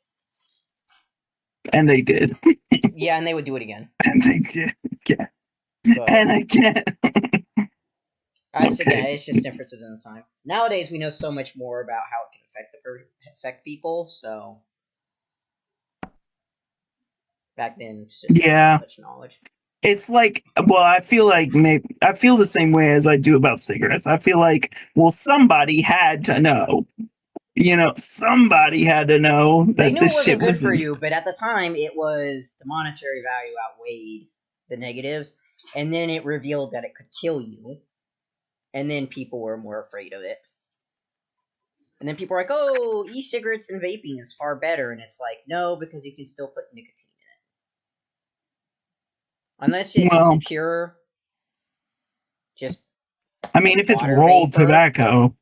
and they did. Yeah, and they would do it again. And they did. Yeah. But, and again. I said, yeah, it's just differences in the time. Nowadays, we know so much more about how it can affect people. So back then, it's just not much knowledge. It's like, well, I feel the same way as I do about cigarettes. I feel like, well, somebody had to know. Somebody had to know that they knew this it shit wasn't good was for you, but at the time, it was the monetary value outweighed the negatives, and then it revealed that it could kill you, and then people were more afraid of it. And then people were like, "Oh, e-cigarettes and vaping is far better," and it's like, no, because you can still put nicotine in it, unless it's pure. Just, I mean, if it's rolled vapor, tobacco.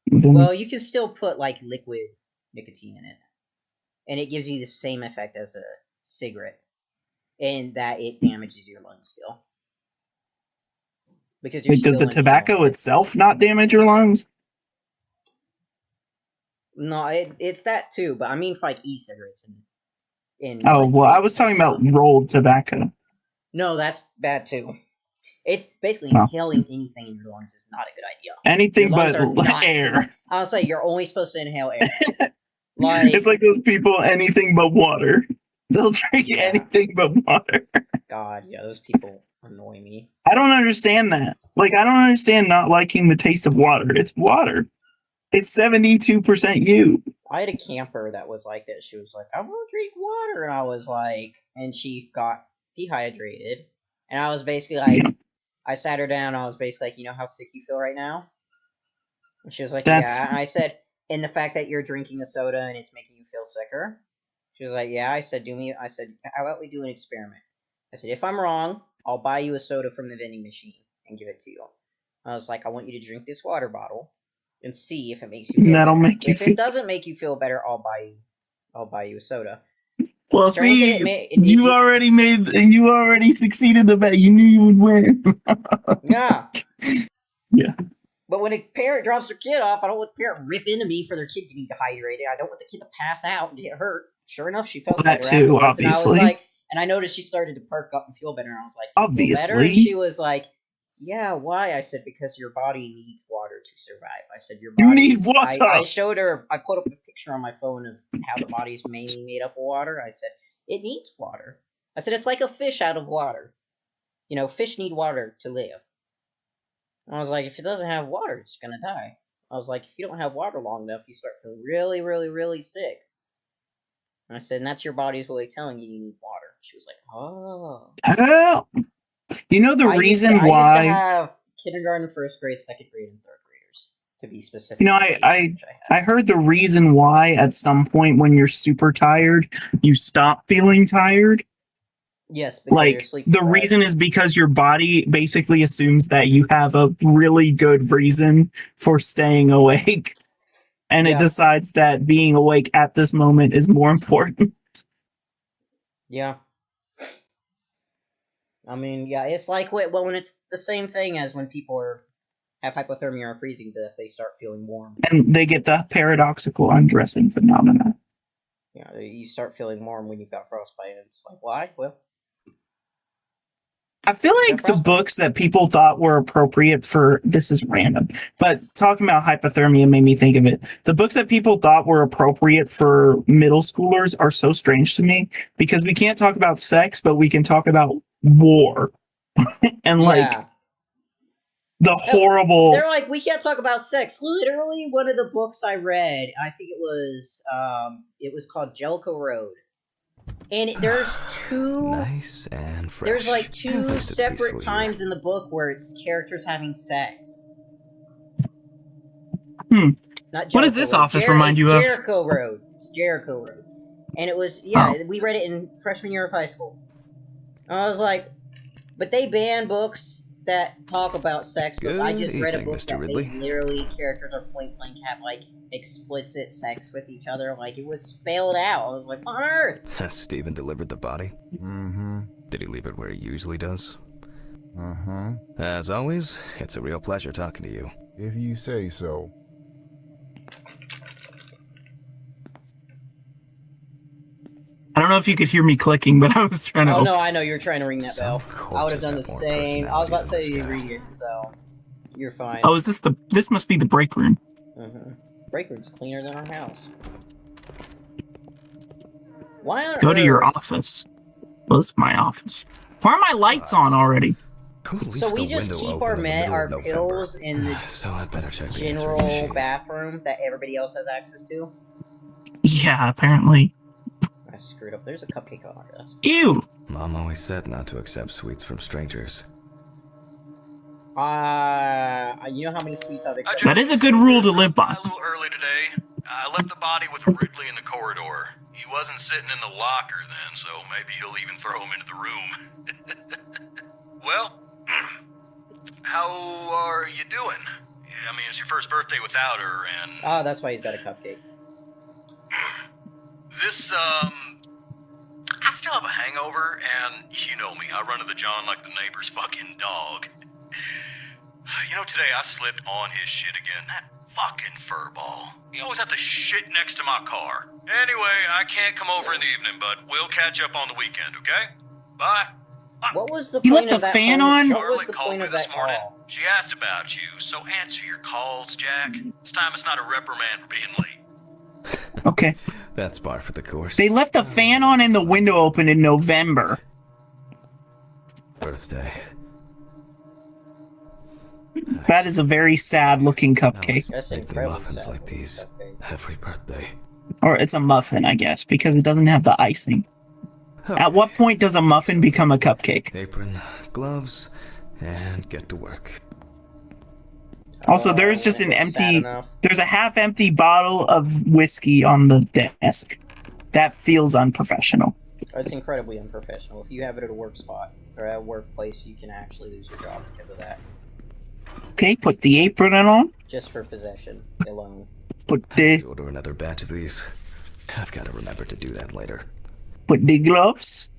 Well, you can still put like liquid nicotine in it, and it gives you the same effect as a cigarette, and that it damages your lungs still. Because does the tobacco itself not damage your lungs? No, it's that too. But I mean, for like e-cigarettes and I was talking about rolled tobacco. No, that's bad too. It's basically inhaling anything in your lungs is not a good idea. Anything but air. I'll say you're only supposed to inhale air. It's like those people, anything but water. They'll drink anything but water. God, yeah, those people annoy me. I don't understand that. Like, I don't understand not liking the taste of water. It's water. It's 72% you. I had a camper that was like that. She was like, I want to drink water. And I was like, and she got dehydrated. And I was basically like, I sat her down. I was basically like, you know how sick you feel right now? And she was like, yeah. And I said, and the fact that you're drinking a soda and it's making you feel sicker? She was like, yeah. I said, how about we do an experiment? I said, if I'm wrong, I'll buy you a soda from the vending machine and give it to you. I was like, I want you to drink this water bottle and see if it makes you feel better. If it doesn't make you feel better, I'll buy you a soda. Well, see, you already succeeded the bet. You knew you would win. Yeah. Yeah. But when a parent drops their kid off, I don't want the parent rip into me for their kid getting dehydrated. I don't want the kid to pass out and get hurt. Sure enough, she felt better. That too, obviously. And I noticed she started to perk up and feel better. And I was like, obviously. Better? And she was like, yeah, why? I said, because your body needs water to survive. I said, your body. You need water. I showed her, I put up a picture on my phone of how the body's mainly made up of water. I said, it needs water. I said, it's like a fish out of water. Fish need water to live. I was like, if it doesn't have water, it's going to die. I was like, if you don't have water long enough, you start feeling really, really, really sick. And I said, and that's your body's way telling you need water. She was like, oh. Hell. You know the reason why I used to have kindergarten, first grade, second grade, and third graders, to be specific. I heard the reason why at some point when you're super tired, you stop feeling tired. Yes, like the reason is because your body basically assumes that you have a really good reason for staying awake. and it decides that being awake at this moment is more important. Yeah. I mean, yeah, it's like when it's the same thing as when people have hypothermia or freezing death, they start feeling warm. And they get the paradoxical undressing phenomenon. Yeah, you start feeling warm when you've got frostbite, and it's like, why? Well, I feel like the books that people thought were appropriate for, this is random, but talking about hypothermia made me think of it. The books that people thought were appropriate for middle schoolers are so strange to me because we can't talk about sex, but we can talk about war. And like the horrible. They're like, we can't talk about sex. Literally, one of the books I read, I think it was called Jellicoe Road. And there's two nice and fresh. There's like two separate times in the book where it's characters having sex. Not what does this office remind you of? Jericho Road. It's Jericho Road. And it was we read it in freshman year of high school. And I was like, but they ban books that talk about sex, but I just read a book that they literally, characters are point blank have like explicit sex with each other, like it was spelled out. I was like, on earth? Has Steven delivered the body? Mm-hmm. Did he leave it where he usually does? Uh-huh. As always, it's a real pleasure talking to you. If you say so. I don't know if you could hear me clicking, but I was trying to... Oh, no, I know. You're trying to ring that bell. I would have done the same. I was about to tell you to read it, so... You're fine. Oh, is this the... This must be the break room. Mm-hmm. Break room's cleaner than our house. Why on Go to your office. Well, this is my office. Why are my lights on already? So we just keep our pills in the general bathroom that everybody else has access to? Yeah, apparently. I screwed up. There's a cupcake on our desk. Ew! Mom always said not to accept sweets from strangers. You know how many sweets I've accepted? That is a good rule to live by. A little early today. I left the body with Ridley in the corridor. He wasn't sitting in the locker then, so maybe he'll even throw him into the room. Well, how are you doing? I mean, it's your first birthday without her, and... Oh, that's why he's got a cupcake. I still have a hangover, and you know me, I run to the John like the neighbor's fucking dog. You know, today I slipped on his shit again. That fucking furball. He always has to shit next to my car. Anyway, I can't come over in the evening, but we'll catch up on the weekend, okay? Bye. What was the you point left of the that fan phone? on? What was the called point me of this that morning. call? She asked about you, so answer your calls, Jack. This time it's not a reprimand for being late. Okay. That's par for the course. They left the fan on and the window open in November. Birthday. That is a very sad-looking cupcake. That's Make me muffins like these every birthday. Or it's a muffin, I guess, because it doesn't have the icing. Okay. At what point does a muffin become a cupcake? Apron, gloves, and get to work. Also, there's just an there's a half-empty bottle of whiskey on the desk. That feels unprofessional. It's incredibly unprofessional. If you have it at a work spot or at a workplace, you can actually lose your job because of that. Okay, put the apron on. Just for possession alone. Put the... Order another batch of these. I've got to remember to do that later. Put the gloves.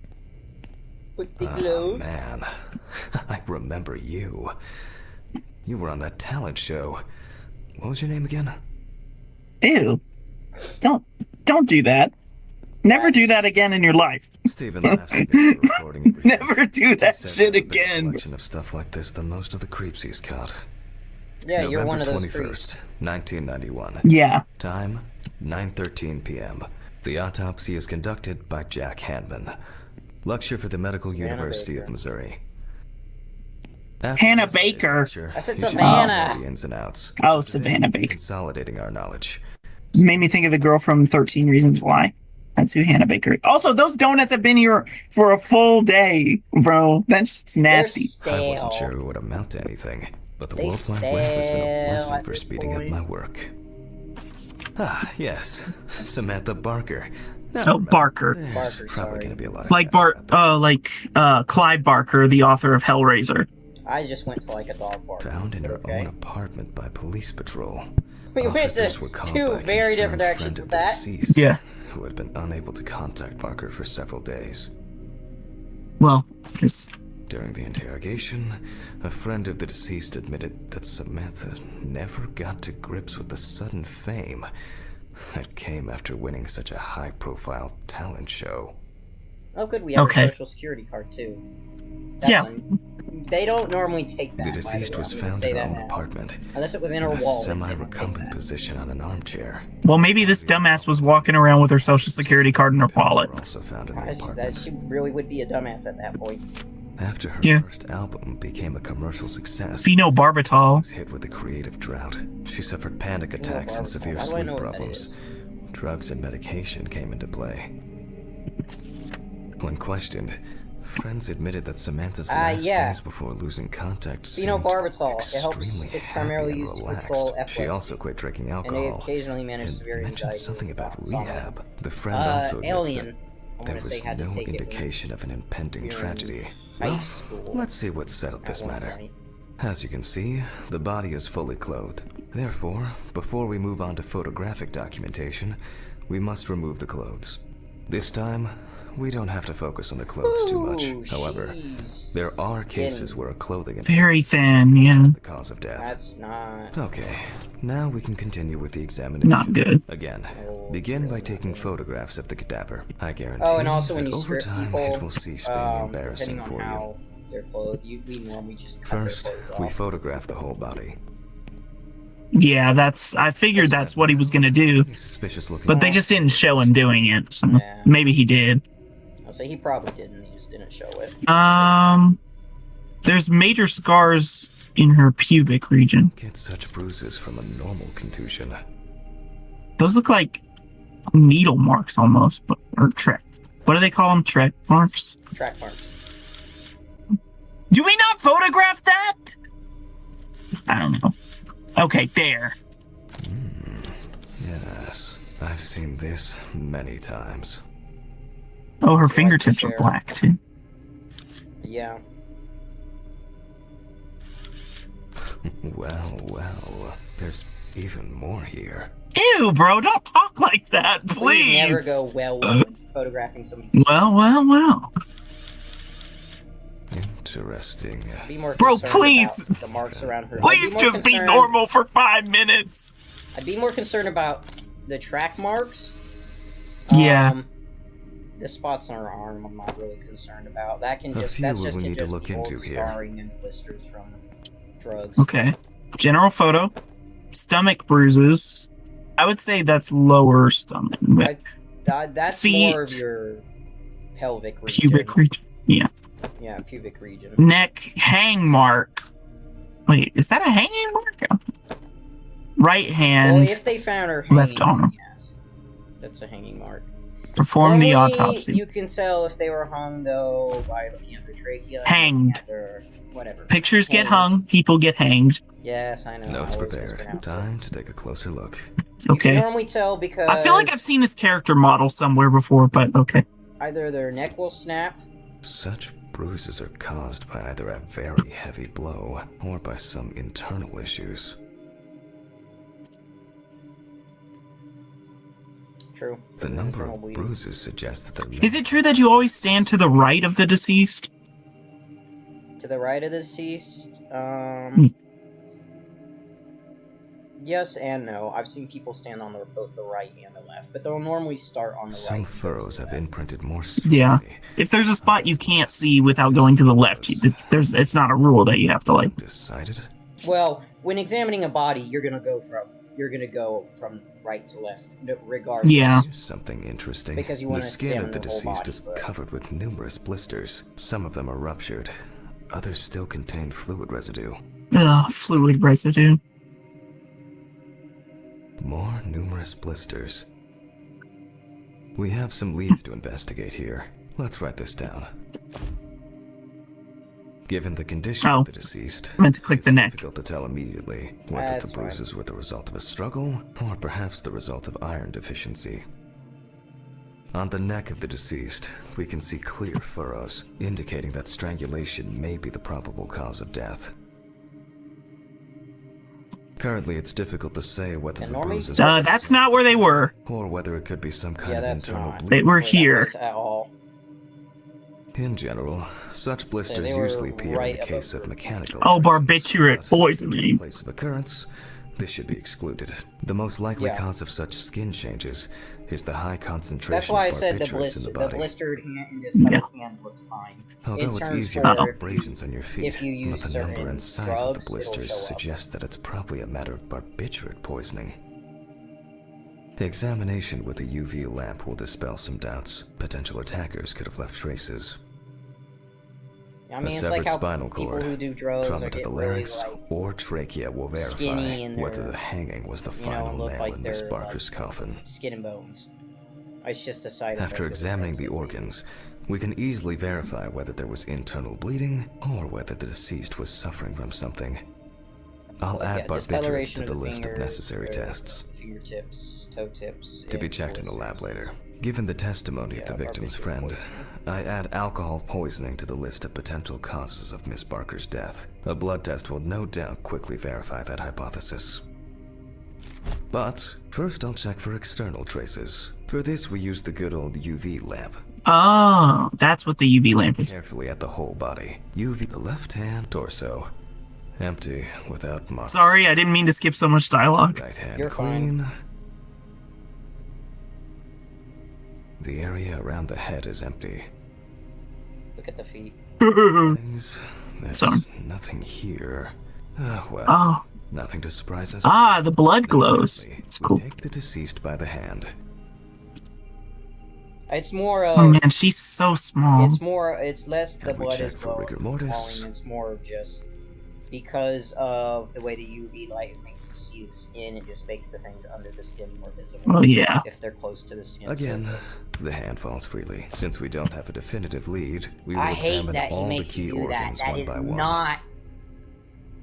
Put the gloves. Man, I remember you. You were on that talent show. What was your name again? Ew. Don't do that. Never do that again in your life. Steven laughs at me for recording and Never do that shit a again. Collection of stuff like this than most of the creeps he's caught. Yeah, November you're one of those 21st, creeps. 1991. Yeah. Time, 9:13 p.m. The autopsy is conducted by Jack Hanman, lecturer for the Medical University of Missouri. After Hannah yesterday's Baker. lecture, I said you should Savannah. know the ins and outs. Oh, Savannah Baker. Consolidating our knowledge. Made me think of the girl from 13 Reasons Why. That's who Hannah Baker is. Also, those donuts have been here for a full day, bro. That's just nasty. I wasn't sure it would amount to anything, but the World Wide Web has been a blessing for speeding up my work. Ah, yes. Samantha Barker. Oh, Barker. There's probably going to be a lot of Like Clive Barker, the author of Hellraiser. I just went to like a dog park. Found in her own apartment by police patrol. We went Officers were to called two by a very different concerned directions friend of with the that. deceased, Yeah. who had been unable to contact Barker for several days. Well, because During the interrogation, a friend of the deceased admitted that Samantha never got to grips with the sudden fame that came after winning such a high-profile talent show. Oh, good, we have Okay. a social security card too. That's Yeah. they don't normally take that. The by deceased way. was I'm gonna found say in her that own now. apartment, Unless it was in in her a wallet. semi-recumbent position on an armchair. well, maybe this dumbass was walking around with her social security card in her Pills wallet. were also found in the That apartment. she really would be a dumbass at that point. After her Yeah. first album became a commercial success, Phenobarbital. was hit with a creative drought. She suffered panic attacks and Phenobarbital. severe Why do I sleep know what that problems. is? Drugs and medication came into play. When questioned, friends admitted that Samantha's last yeah. days before losing contact seemed Phenobarbital. It helps. extremely It's happy primarily and used to relaxed. control She epilepsy. also quit drinking And they alcohol occasionally manage and severe mentioned anxiety. something about insomnia. rehab. The friend also admits Alien. that I there want to say was had no to take indication of an impending we were in tragedy. high Well, school let's see what settled at this one matter. point. As you can see, the body is fully clothed. Therefore, before we move on to photographic documentation, we must remove the clothes. This time, we don't have to focus on the clothes too much. Ooh, However, she's there are cases thin. where clothing Very thin, yeah. the cause of death. That's not. Okay, now we can continue with the examination. Not good. Again, Oh, begin it's by really taking not good. photographs of the cadaver. I guarantee Oh, and also when that you over strip time people, it will cease being embarrassing depending on for you. how they're clothed, we normally just cut First, their clothes we off. photograph the whole body. Yeah, I figured that's what he was gonna do. Any suspicious looking But they just didn't show him doing it, so Yeah. maybe he did. I'll say he probably didn't. He just didn't show it. There's major scars in her pubic region. Get such bruises from a normal contusion. Those look like needle marks almost, but or track. What do they call them? Track marks? Track marks. Do we not photograph that? I don't know. Okay, there. Yes, I've seen this many times. Oh, her to fingertips are share. black too. Yeah. Well, there's even more here. Ew, bro, don't talk like that, please. Never go well when photographing somebody's. Well. Interesting. Be more Bro, concerned please. about the marks around her. Please just be normal for 5 minutes. I'd be more concerned about the track marks. Yeah. The spots on her arm, I'm not really concerned about. That can A just few that's we just will can need to just look be old into here. scarring and blisters from drugs. Okay. General photo. Stomach bruises. I would say that's lower stomach. That's Feet. more of your pelvic region. Pubic region. Yeah. Yeah, pubic region. Neck hang mark. Wait, is that a hanging mark? Right hand. Well, if they found her hanging, left arm. yes, that's a hanging mark. Perform the Normally, autopsy. You can tell if they were hung though by looking at their trachea. Hanged. At their, whatever. Pictures get Hanged. hung. People get hanged. Yes, I know. Notes I always prepared. mispronounce it. Time to take a closer look. You Okay. can normally tell because I feel like I've seen this character model somewhere before, but okay. either their neck will snap. Such bruises are caused by either a very heavy blow or by some internal issues. True. The number Internal of bleeding. bruises suggests that there Is it true that you always stand to the right of the deceased? To the right of the deceased. Hmm. Yes and no. I've seen people stand on both the right and the left, but they'll normally start on the right. some and go to furrows the have left. imprinted more Yeah. strongly. If there's a spot you can't see without going to the left, it's not a rule that you have to like. Decided? Well, when examining a body, you're gonna go from right to left, regardless. Yeah. Here's something interesting. Because you the wanna skin examine of the the whole deceased body, is but- covered with numerous blisters. Some of them are ruptured. Others still contain fluid residue. Ugh, fluid residue. More numerous blisters. We have some leads to investigate here. Let's write this down. Given the condition Oh. of the deceased, I meant to click the it's neck. difficult to tell immediately whether That's the fine. bruises were the result of a struggle or perhaps the result of iron deficiency. On the neck of the deceased, we can see clear furrows, indicating that strangulation may be the probable cause of death. Currently, it's difficult to say whether And the normally- bruises That's not where they were. or whether it could be some kind Yeah, of that's internal not. They were where that here. was at all. In general, such blisters they were usually appear right in the case above of the- mechanical. Oh, injuries, barbiturate but in poisoning. place of occurrence, this should be excluded. The most likely Yeah. cause of such skin changes is the high concentration That's why I of said the barbiturates in the blister, the body. blistered hand and discolored hands looked fine. Although in it's terms easier for to abrasions on your feet, if you use but the number certain and size drugs, of the it'll blisters show up. suggests that it's probably a matter of barbiturate poisoning. The examination with a UV lamp will dispel some doubts. Potential attackers could have left traces. I mean, A it's severed like how spinal people cord, who do drugs trauma or to get the really larynx, like or trachea will skinny verify and whether they're, the hanging was the you know, final look nail like in Miss they're, Barker's like, coffin. skin and bones. It's just a side effect. After of examining drugs the that we- organs, we can easily verify whether there was internal bleeding or whether the deceased was suffering from something. I'll add barbiturates discoloration to of the list of fingers, necessary or tests fingertips, toe tips, to be and checked in the lab blisters. later. Given the testimony Yeah, of the victim's barbiturate friend, poisoning. I add alcohol poisoning to the list of potential causes of Miss Barker's death. A blood test will no doubt quickly verify that hypothesis. But first I'll check for external traces. For this we use the good old UV lamp. Oh, that's what the UV lamp is. Carefully at the whole body. UV the left hand torso. Empty, without marks. Sorry, I didn't mean to skip so much dialogue. Right hand You're clean. fine. The area around the head is empty. Look at the feet. Things. There's Sorry. nothing here. Ah, well. Oh, Nothing to surprise us. the blood glows. Immediately, It's we cool. take the deceased by the hand. It's more Oh of. man, she's so small. It's less the And we blood check is for rigor glowing, mortis. it's more of just because of the way the UV light makes you see the skin, it just makes the things under the skin more visible. Oh yeah. If they're close to the skin Again, surface. the hand falls freely. Since we don't have a definitive lead, we will I hate examine that he all the makes key you do that. organs That one is by one. not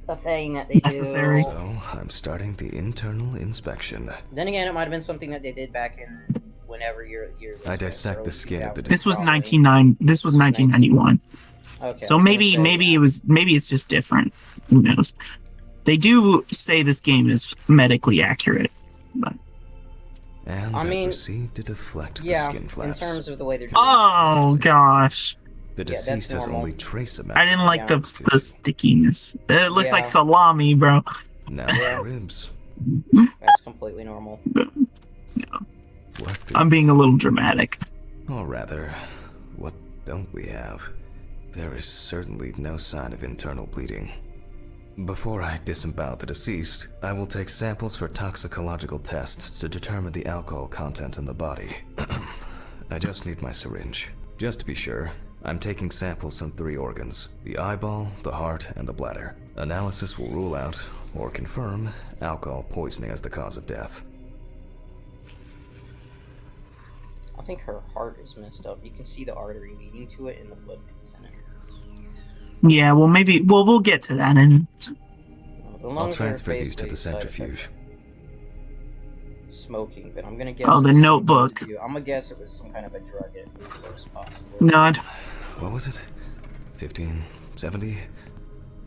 a thing that they Necessary. do. So, I'm starting the internal inspection. Then again, it might have been something that they did back in whenever you're. I dissect the skin of the This was probably. 1991. Okay. So maybe it's just different. Who knows? They do say this game is medically accurate, but And I mean, proceed to deflect the Yeah, skin in flaps. terms of the way they're doing oh gosh, The Yeah, that's deceased has normal. only trace amount. I didn't like Yeah. the stickiness. It looks like Yeah. salami, bro. Now Yeah. the ribs. That's completely normal. What do I'm being a little dramatic. Or rather, what don't we have? There is certainly no sign of internal bleeding. Before I disembowel the deceased, I will take samples for toxicological tests to determine the alcohol content in the body. I just need my syringe. Just to be sure, I'm taking samples from 3 organs: the eyeball, the heart, and the bladder. Analysis will rule out, or confirm, alcohol poisoning as the cause of death. I think her heart is messed up. You can see the artery leading to it and the blood veins in it. Yeah, well maybe we'll get to that in The I'll lungs are transfer these to basically the side effect centrifuge. of Smoking, but I'm gonna guess. Oh, the it was Notebook. something to do- I'm gonna guess it was some kind of a drug at the worst possible. Nod. What was it? 15, 70,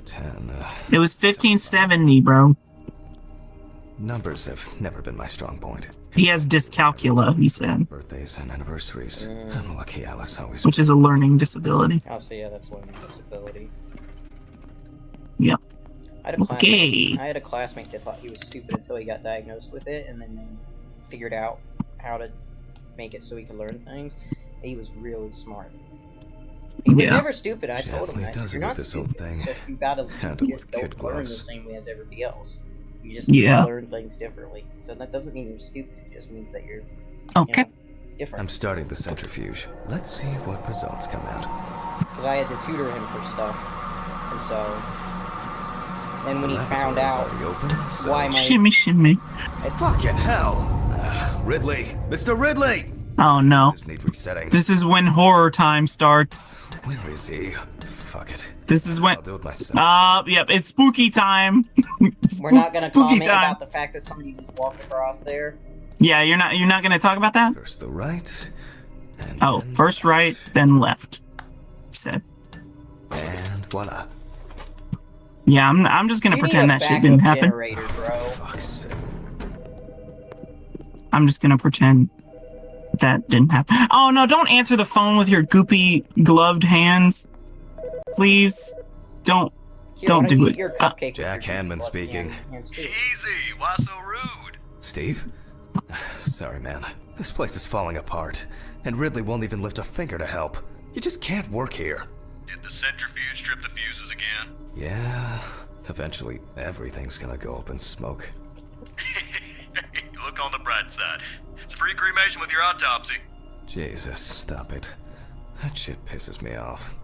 10. It was 1570, bro. Numbers have never been my strong point. He has dyscalculia, he said, Birthdays and anniversaries. I'm lucky Alice always. which is a learning disability. I'll say yeah, that's learning disability. Yep. I had a Okay. I had a classmate that thought he was stupid until he got diagnosed with it, and then they figured out how to make it so he could learn things. He was really smart. He was Yeah. never stupid. I told him Gently that. I said, does you're it not with this old stupid. It's thing. just you gotta Handle you just with kid don't learn the gloves. same way as everybody else. You just Yeah. learn things differently. So that doesn't mean you're stupid. It just means that you're Okay. different. I'm starting the centrifuge. Let's see what results come out. Because I had to tutor him for stuff, and so. And when he Laboratory found is out already open, so why my Shimmy, shimmy. fucking hell! Ridley, Mr. Ridley. Oh no. This need resetting. This is when horror time starts. Where is he? Fuck it. This is when. I'll do it myself. Yep, it's spooky time. we're not gonna spooky comment time. about the fact that somebody just walked across there. Yeah, you're not gonna talk about that? First the right. And Oh, then first right, then left. He said. And voila. Yeah, I'm just gonna You pretend need a that shit didn't backup happen. generator, bro. Fuck's sake. I'm just gonna pretend that didn't happen. Oh no, don't answer the phone with your goopy gloved hands. Please. Don't Here, why do you it. eat your cupcake with Jack your Hanman left speaking. hand too? Easy, why so rude? Steve? Sorry, man. This place is falling apart, and Ridley won't even lift a finger to help. You just can't work here. Did the centrifuge strip the fuses again? Yeah, eventually everything's gonna go up in smoke. Look on the bright side. It's a free cremation with your autopsy. Jesus, stop it. That shit pisses me off.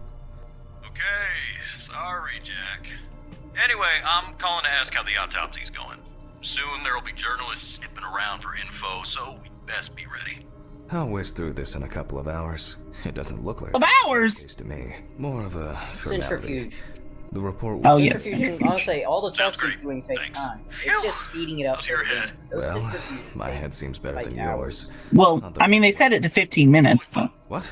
Okay, sorry, Jack. Anyway, I'm calling to ask how the autopsy's going. Soon there'll be journalists sniffing around for info, so we best be ready. I'll whiz through this in a couple of hours. It doesn't look like Of hours? to me. More of a formality. Centrifuge. The report Oh, was yes, Centrifuge, centrifuge. I'll say, all the Sounds tests he's great. doing take Thanks. time. Phew. It's just speeding it up. How's your for them. head? Those Well, centrifuges my take, head seems better like, than hours. yours. Well, I mean, they said it to 15 minutes, but... What?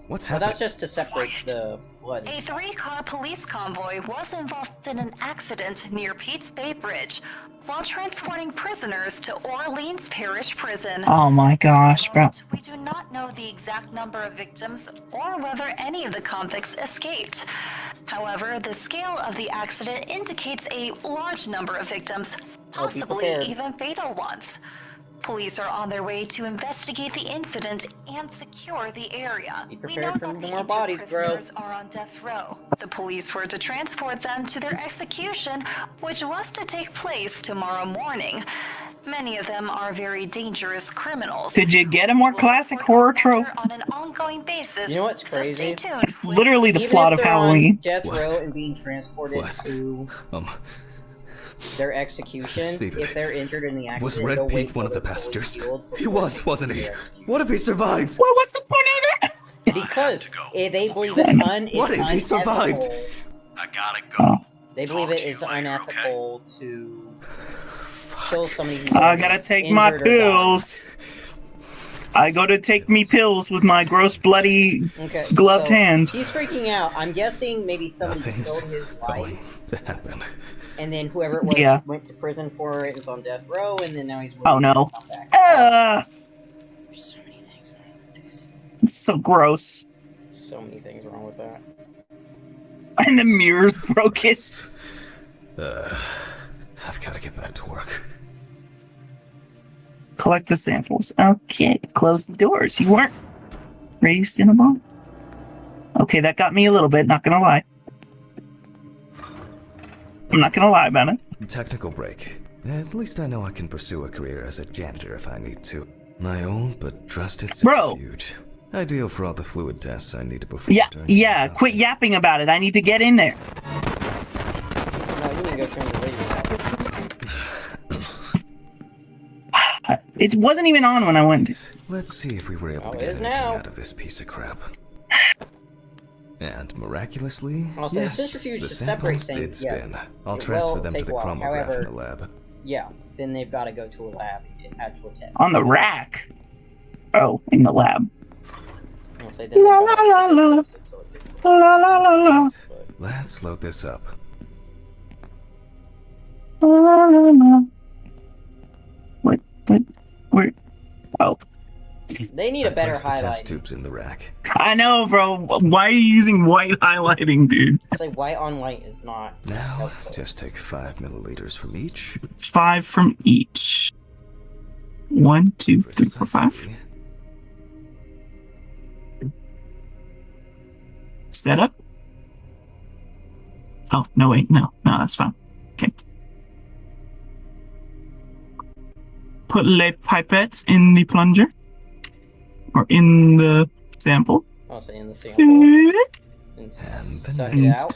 What's Well, happening? that's just to separate the blood. A 3-car police convoy was involved in an accident near Pete's Bay Bridge while transporting prisoners to Orleans Parish Prison. Oh my gosh, bro. We do not know the exact number of victims or whether any of the convicts escaped. However, the scale of the accident indicates a large number of victims, possibly prepared. even fatal ones. Police are on their way to investigate the incident and secure the area. Be We prepared know for that the more injured bodies, bro. prisoners are on death row. The police were to transport them to their execution, which was to take place tomorrow morning. Many of them are very dangerous criminals. Could you get a more We'll classic report horror on trope? on an ongoing basis. You know what's So stay crazy? tuned. It's literally the Even plot if of they're Halloween. on death What? row and being transported What? to Um, their execution, Steven, if they're injured in the accident, was they'll Red wait Pete one till of the they're fully passengers? healed He before was, they wasn't do he? their execution. What if he survived? Well, what's the point of that? Because to go. they believe it's What if he survived? unethical. I gotta go. Oh. They believe Talk it to is you later, unethical to kill somebody who's I gotta take my injured or dying. pills. I gotta take me pills with my gross, bloody Okay, gloved so hand. He's freaking out. I'm guessing maybe somebody Nothing's killed his wife, going to happen. and then whoever it was Yeah. went to prison for it, is on death row, and then now he's Oh, waiting no. to come back. There's so many things wrong with this. It's so gross. So many things wrong with that. And the mirror's broken. I've gotta get back to work. Collect the samples. Okay, close the doors. You weren't raised in a bomb. Okay, that got me a little bit, not gonna lie. I'm not gonna lie about it. Technical break. At least I know I can pursue a career as a janitor if I need to. My old but trusted Bro. centrifuge. Ideal for all the fluid tests I need to perform. Yeah, during yeah, the quit yapping about it. I need to get in there. No, you need to go turn the radio off. It wasn't even on when I went. Let's see if we were able Oh, to it get is anything now. out of this piece of crap. And miraculously, I'll say yes, centrifuge the to separate samples did things, spin. yes. I'll It transfer will them to take the a while. chromograph However- in the lab. Yeah, then they've got to go to a lab and get actual tests. On the rack. Oh, in the lab. I'll say then La, they've gotta la, la, get la. tested, so it takes a while. La la la la. But Let's load this up. La la la la. What? Where? Oh. they need I a better placed the test highlight. tubes in the rack. I know, bro. Why are you using white highlighting, dude? Say white on white is not Now, helpful. just take 5 milliliters from each. 5 from each. 1, 2, 3, 4, 5. Precisely. Setup. Oh, no, wait. No, that's fine. Okay. Put les pipettes in the plunger. Or in the sample. I'll say in the sample and And suck then it out.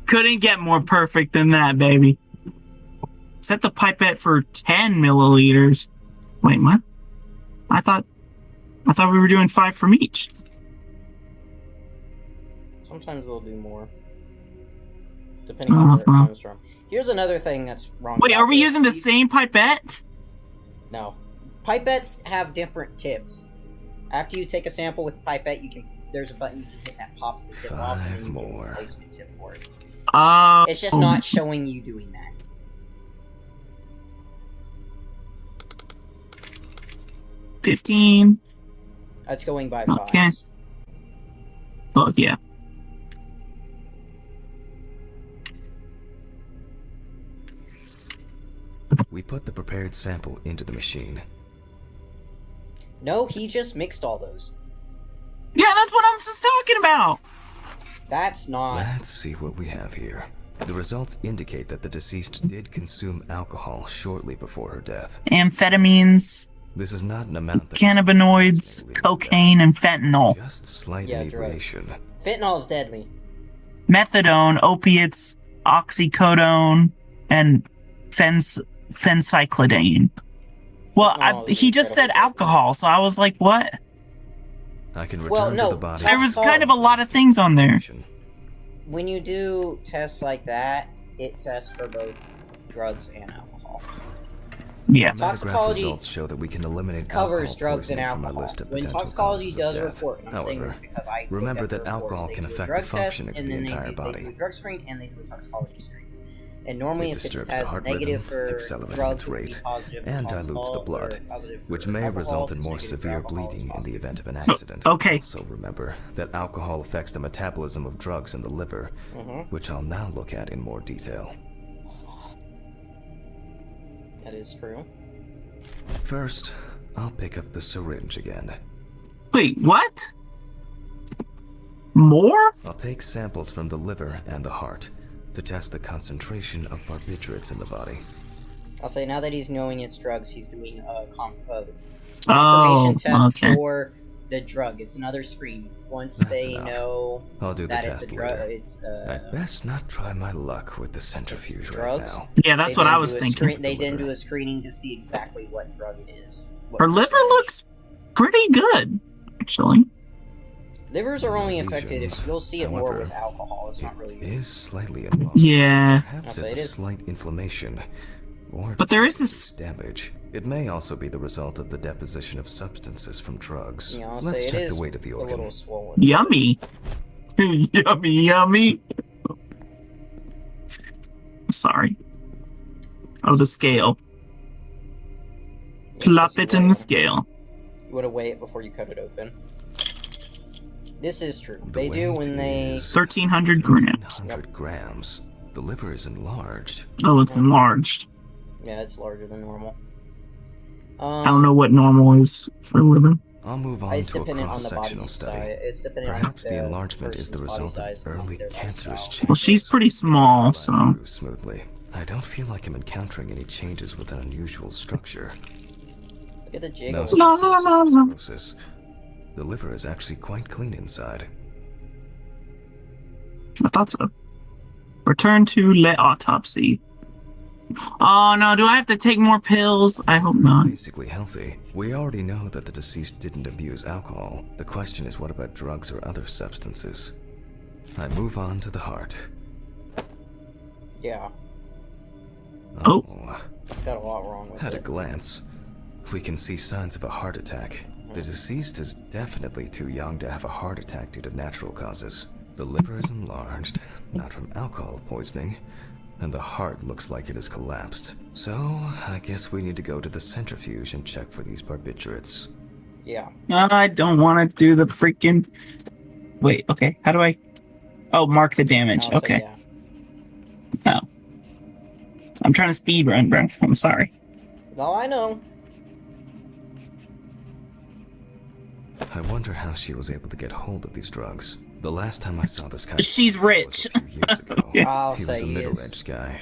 Couldn't get more perfect than that, baby. Set the pipette for 10 milliliters. Wait, what? I thought we were doing 5 from each. Sometimes they'll do more, depending on where it Uh-huh. comes from. Here's another thing that's wrong. Wait, about are we this. using the These- same pipette? No, pipettes have different tips. After you take a sample with pipette, there's a button you can hit that pops the tip off, and then 5 you get a more. replacement tip for it. Oh. It's just not showing you doing that. $15. That's going by Okay. fives. Oh, yeah. We put the prepared sample into the machine. No, he just mixed all those. Yeah, that's what I'm just talking about. That's not... Let's see what we have here. The results indicate that the deceased did consume alcohol shortly before her death. Amphetamines, This is not an amount that cannabinoids, cocaine, and fentanyl. just slight Yeah, inebriation. Fentanyl is deadly. Methadone, opiates, oxycodone, and phencyclidine. Well, he just said alcohol, so I was like, what? I can return to the body. There was kind of a lot of things on there. When you do tests like that, it tests for both drugs and alcohol. Yeah. Toxicology results show that we can eliminate covers alcohol drugs and poisoning from our alcohol. list of When potential toxicology causes of does a death. report, and I'm saying However, this because I remember looked at that the reports, alcohol they can do a affect drug the test, function of and the then entire they body. do a drug screen, and they do a toxicology screen. And normally, It if it disturbs has the heart negative rhythm, for accelerating drugs, its it would be rate, positive for and dilutes the alcohol, blood, or positive for which may alcohol, result in it's more negative for severe alcohol, it's bleeding in the positive. event of an accident. Okay. Also remember that alcohol affects the metabolism of drugs in the liver, which I'll now look at in more detail. That is true. First, I'll pick up the syringe again. Wait, what? More? I'll take samples from the liver and the heart to test the concentration of barbiturates in the body. I'll say now that he's knowing it's drugs, he's doing a confirmation test for the drug. It's another screen. Once they know I'll do the that it's test a drug, later. it's I'd best not try my luck with the centrifuge right drugs. now. Yeah, that's what I was thinking. They then do a screening to see exactly what drug it is. Her liver looks pretty good, actually. Livers are only affected if Lesions, you'll see it more however, with alcohol. It's not really. It is slightly involved. Yeah. Perhaps it's a slight inflammation. Or but there is this damage. It may also be the result of the deposition of substances from drugs. Yeah, I'll Let's say check it is the weight of the organ. a little swollen. Yummy. Yummy, yummy. Sorry. Oh, the scale. Plop it in the scale. You want to weigh it before you cut it open. This is true. They do when they 1,300 grams. 100 grams. The liver is enlarged. Oh, it's enlarged. Yeah, it's larger than normal. I don't know what normal is for liver. I'll move on it's to a dependent on the cross-sectional body study. size. It's dependent Perhaps on the enlargement is the result of early cancerous changes. Well, she's pretty small, so. Smoothly. I don't feel like I'm encountering any changes with an unusual structure. Look at the jiggle. Cirrhosis. The liver is actually quite clean inside. I thought so. Return to autopsy. Oh no, do I have to take more pills? I hope not. Basically healthy. We already know that the deceased didn't abuse alcohol. The question is, what about drugs or other substances? I move on to the heart. Yeah. Oh. It's got a lot wrong with it. At a glance, we can see signs of a heart attack. The deceased is definitely too young to have a heart attack due to natural causes. The liver is enlarged, not from alcohol poisoning, and the heart looks like it has collapsed. So, I guess we need to go to the centrifuge and check for these barbiturates. Yeah. I don't want to do the freaking... Wait, okay, how do I... Oh, mark the damage, okay. Oh. I'm trying to speed run, bro. I'm sorry. No, I know. I wonder how she was able to get hold of these drugs. The last time I saw this guy... She's rich. Was a few years ago. I'll He say was a he middle-aged guy.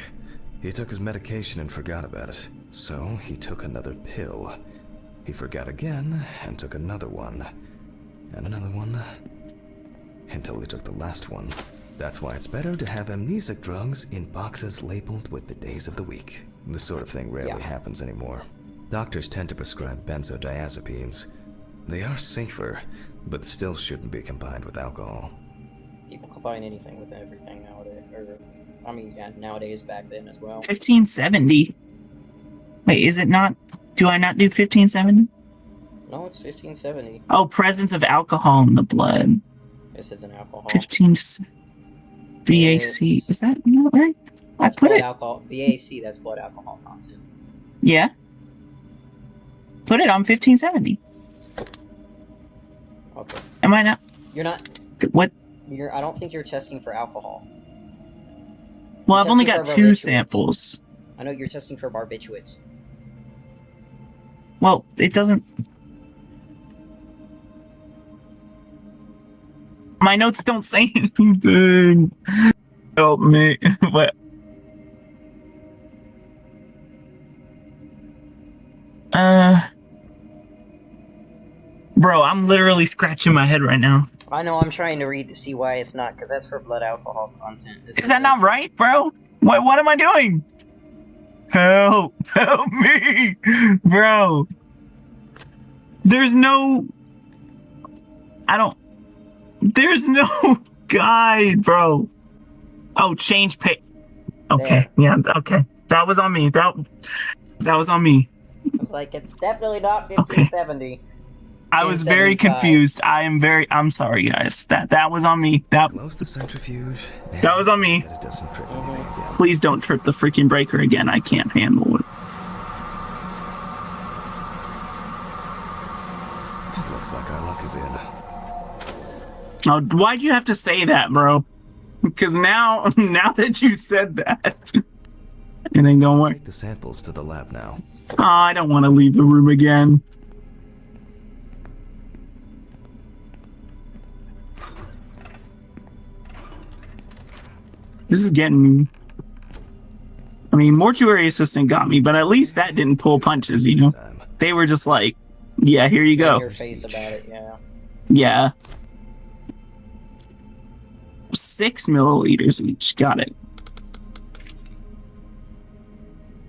He took his medication and forgot about it. So, he took another pill. He forgot again, and took another one. And another one. Until he took the last one. That's why it's better to have amnesic drugs in boxes labeled with the days of the week. This sort of thing rarely happens anymore. Doctors tend to prescribe benzodiazepines. They are safer, but still shouldn't be combined with alcohol. People combine anything with everything nowadays. Nowadays, back then as well. 1570. Wait, is it not? Do I not do 1570? No, it's 1570. Oh, presence of alcohol in the blood. This isn't alcohol. 15. BAC. Is that not right? That's blood alcohol. BAC, that's blood alcohol content. Yeah. Put it on 1570. Okay. Am I not? You're not. What? I don't think you're testing for alcohol. Well, I've only got 2 samples. I know you're testing for barbiturates. Well, it doesn't... My notes don't say anything. Help me. What? Bro, I'm literally scratching my head right now. I know, I'm trying to read to see why it's not, because that's for blood alcohol content. Is that not right, bro? What am I doing? Help! Help me! Bro! There's no... There's no guide, bro. Oh, change page. Okay, there. Yeah, okay. That was on me. That was on me. I was like, it's definitely not 1570. Okay. I was very confused. I'm sorry, guys. That was on me. Close the centrifuge. That was on me. It doesn't trip anything again. Please don't trip the freaking breaker again. I can't handle it. It looks like our luck is in. Oh, why'd you have to say that, bro? Because now that you said that, it ain't gonna work. Take the samples to the lab now. Oh, I don't want to leave the room again. This is getting me. I mean, mortuary assistant got me, but at least that didn't pull punches, you know? They were just like, yeah, here you go. In your face about it, yeah. Yeah. 6 milliliters each. Got it.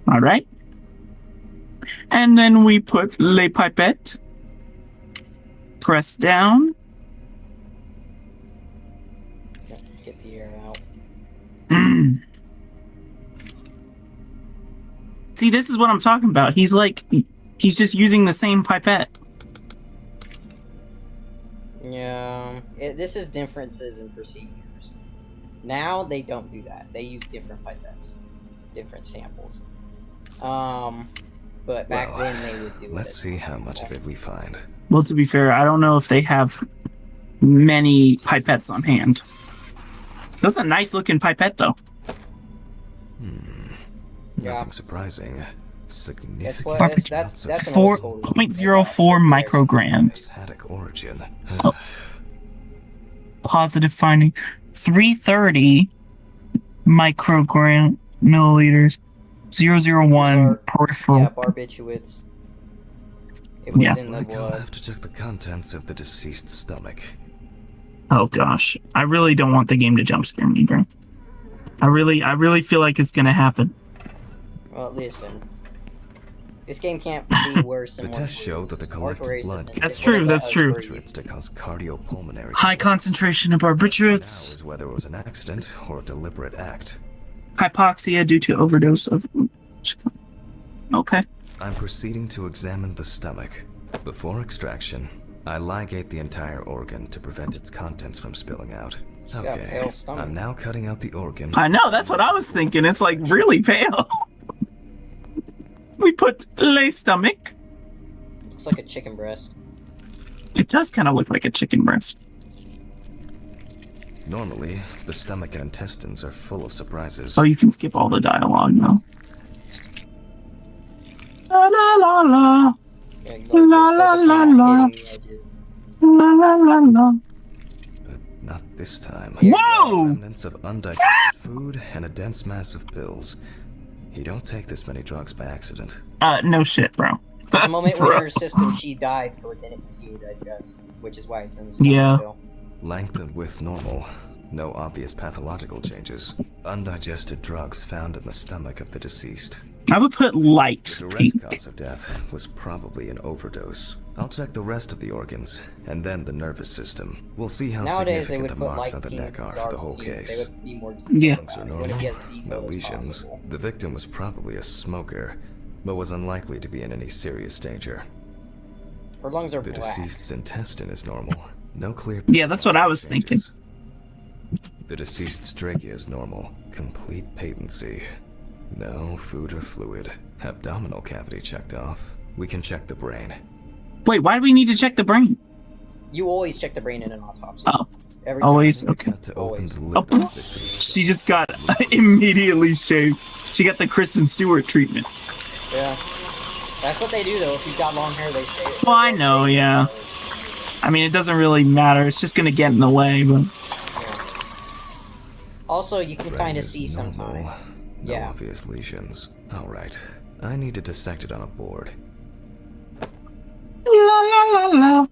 All right. And then we put les pipette. Press down. Get the air out. See, this is what I'm talking about. He's just using the same pipette. Yeah, this is differences in procedures. Now they don't do that. They use different pipettes, different samples. But back then they would do it. Let's see how much of it we find. Well, to be fair, I don't know if they have many pipettes on hand. That's a nice looking pipette, though. Nothing surprising. Significant. That's 4.04 micrograms. Hepatic origin. Oh. Positive finding. 330 milliliters. 001 peripheral. Yeah, barbiturates. It was in the blood. I'll have to check the contents of the deceased's stomach. Oh gosh, I really don't want the game to jump scare me, bro. I really feel like it's gonna happen. Well, listen. This game can't be worse than the tests show that the collected blood. That's true. That's true. To cause cardiopulmonary. High concentration of barbiturates. Now is whether it was an accident or a deliberate act. Hypoxia due to overdose of. Okay. I'm proceeding to examine the stomach. Before extraction, I ligate the entire organ to prevent its contents from spilling out. Okay, I'm now cutting out the organ. I know, that's what I was thinking. It's like really pale. We put le stomach. Looks like a chicken breast. It does kind of look like a chicken breast. Normally, the stomach and intestines are full of surprises. Oh, you can skip all the dialogue now. La la la la. La la la la. La la la la. But not this time. Whoa! Remnants of undigested food and a dense mass of pills. You don't take this many drugs by accident. No shit, bro. At the moment where your system, she died, so it didn't continue to digest, which is why it's in the stomach still. Length and width normal. No obvious pathological changes. Undigested drugs found in the stomach of the deceased. I would put light. The direct cause of death was probably an overdose. I'll check the rest of the organs, and then the nervous system. We'll see how significant the marks on the neck are for the whole case. They would be more lungs are normal, no lesions. The victim was probably a smoker, but was unlikely to be in any serious danger. Her lungs are the black. Deceased's intestine is normal. No clear. Yeah, that's what I was thinking. The deceased's trachea is normal. Complete patency. No food or fluid. Abdominal cavity checked off. We can check the brain. Wait, why do we need to check the brain? You always check the brain in an autopsy. Oh. Every time. Always? Okay. Got to open Always. the lip of the victim's She just got immediately shaved. She got the Kristen Stewart treatment. Yeah. That's what they do, though. If you've got long hair, they shave it. Well, I know, yeah. I mean, it doesn't really matter. It's just gonna get in the way, but... Also, you can brain kind of is see normal. sometimes. No Yeah. obvious lesions. Alright. I need to dissect it on a board. La la la la.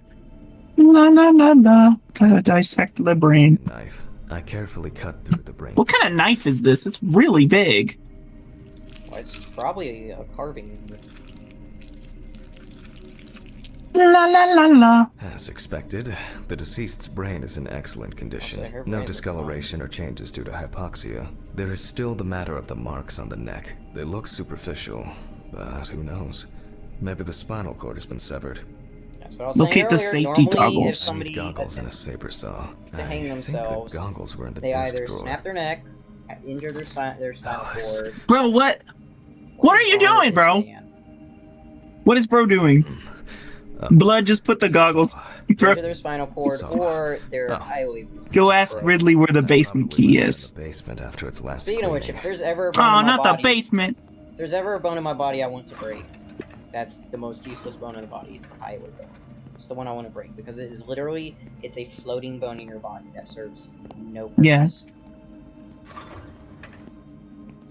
La la la la. Gotta dissect the brain. Knife. I carefully cut through the brain. What kind of knife is this? It's really big. Well, it's probably a carving. La la la la. As expected, the deceased's brain is in excellent condition. Also, her No brain is discoloration or changes due to hypoxia. There is still the matter of the marks on the neck. They look superficial, but who knows? Maybe the spinal cord has been severed. That's what I was Locate saying the earlier. safety Normally, goggles. if somebody Goggles and a attempts saber saw. to hang I themselves, think the goggles were in the they desk either drawer. snap their neck, injure their spinal cord. Bro, what? What are you doing, bro? What is bro doing? Blood just put the goggles. Bro, Injure their spinal cord, or they're highly. go ask Ridley where the basement key In is. the basement after its last Speaking of which, if cleaning. there's ever a bone Oh, in my not body, the basement. if there's ever a bone in my body I want to break, that's the most useless bone in the body. It's the hyoid bone. It's the one I want to break because it is literally it's a floating bone in your body that serves no purpose. Yeah.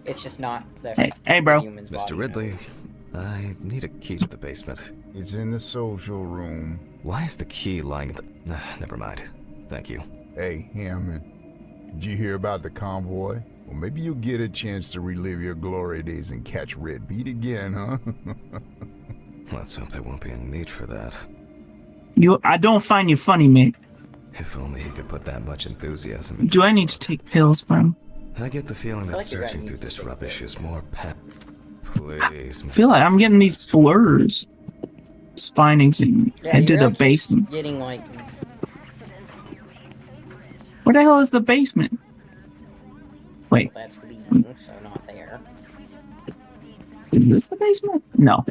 It's just not left. Hey, bro. Human's Mr. body, Ridley, no. I need a key to the basement. It's in the social room. Why is the key lying in the... never mind. Thank you. Hey, Hammond. Did you hear about the convoy? Well, maybe you'll get a chance to relive your glory days and catch Red Beat again, huh? Let's hope there won't be a need for that. I don't find you funny, mate. If only he could put that much enthusiasm into Do I need to take pills, bro? I get the feeling that like your guy searching through needs to this take rubbish pills. is more pep. Please. I feel like I'm getting these blurs. Spine exam. Yeah, Head to your the own keeps basement. Getting like these. Where the hell is the basement? Wait, That's the beginning, so not there. is this the basement? No.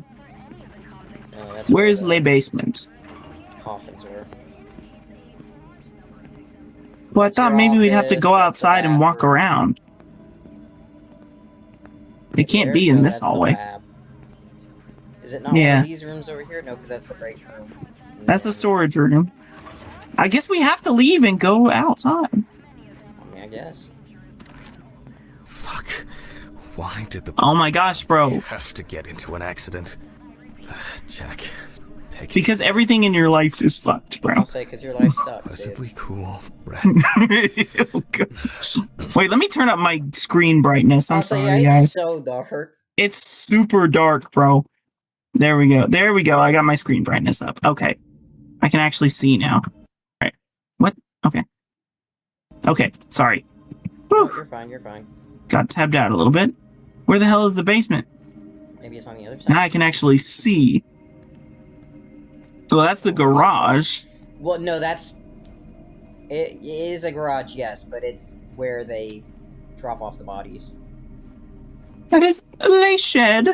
No, that's Where is the the basement? coffins were. Well, I That's thought your maybe we'd have to office, go that's the outside and walk bathroom. around. It can't be There, in no, this that's the hallway. lab. Is it not Yeah. one of these rooms over here? No, because that's the break room. That's the And- storage room. I guess we have to leave and go outside. I mean, I guess. Fuck. Why did the... Oh my gosh, bro. have to get into an accident? Jack, take it. Because everything in your life is fucked, bro. I'll say because your life sucks, dude. Pleasantly cool. Oh, gosh. Wait, let me turn up my screen brightness. I'm I'll say, sorry, yeah, guys. it's so dark. It's super dark, bro. There we go. There we go. I got my screen brightness up. Okay. I can actually see now. Alright. What? Okay. Okay. Sorry. No, Whew. you're fine, you're fine. Got tabbed out a little bit. Where the hell is the basement? Maybe it's on the other side. Now I can actually see. Well, that's the garage. Well, no, that's... It is a garage, yes, but it's where they drop off the bodies. That is a shed.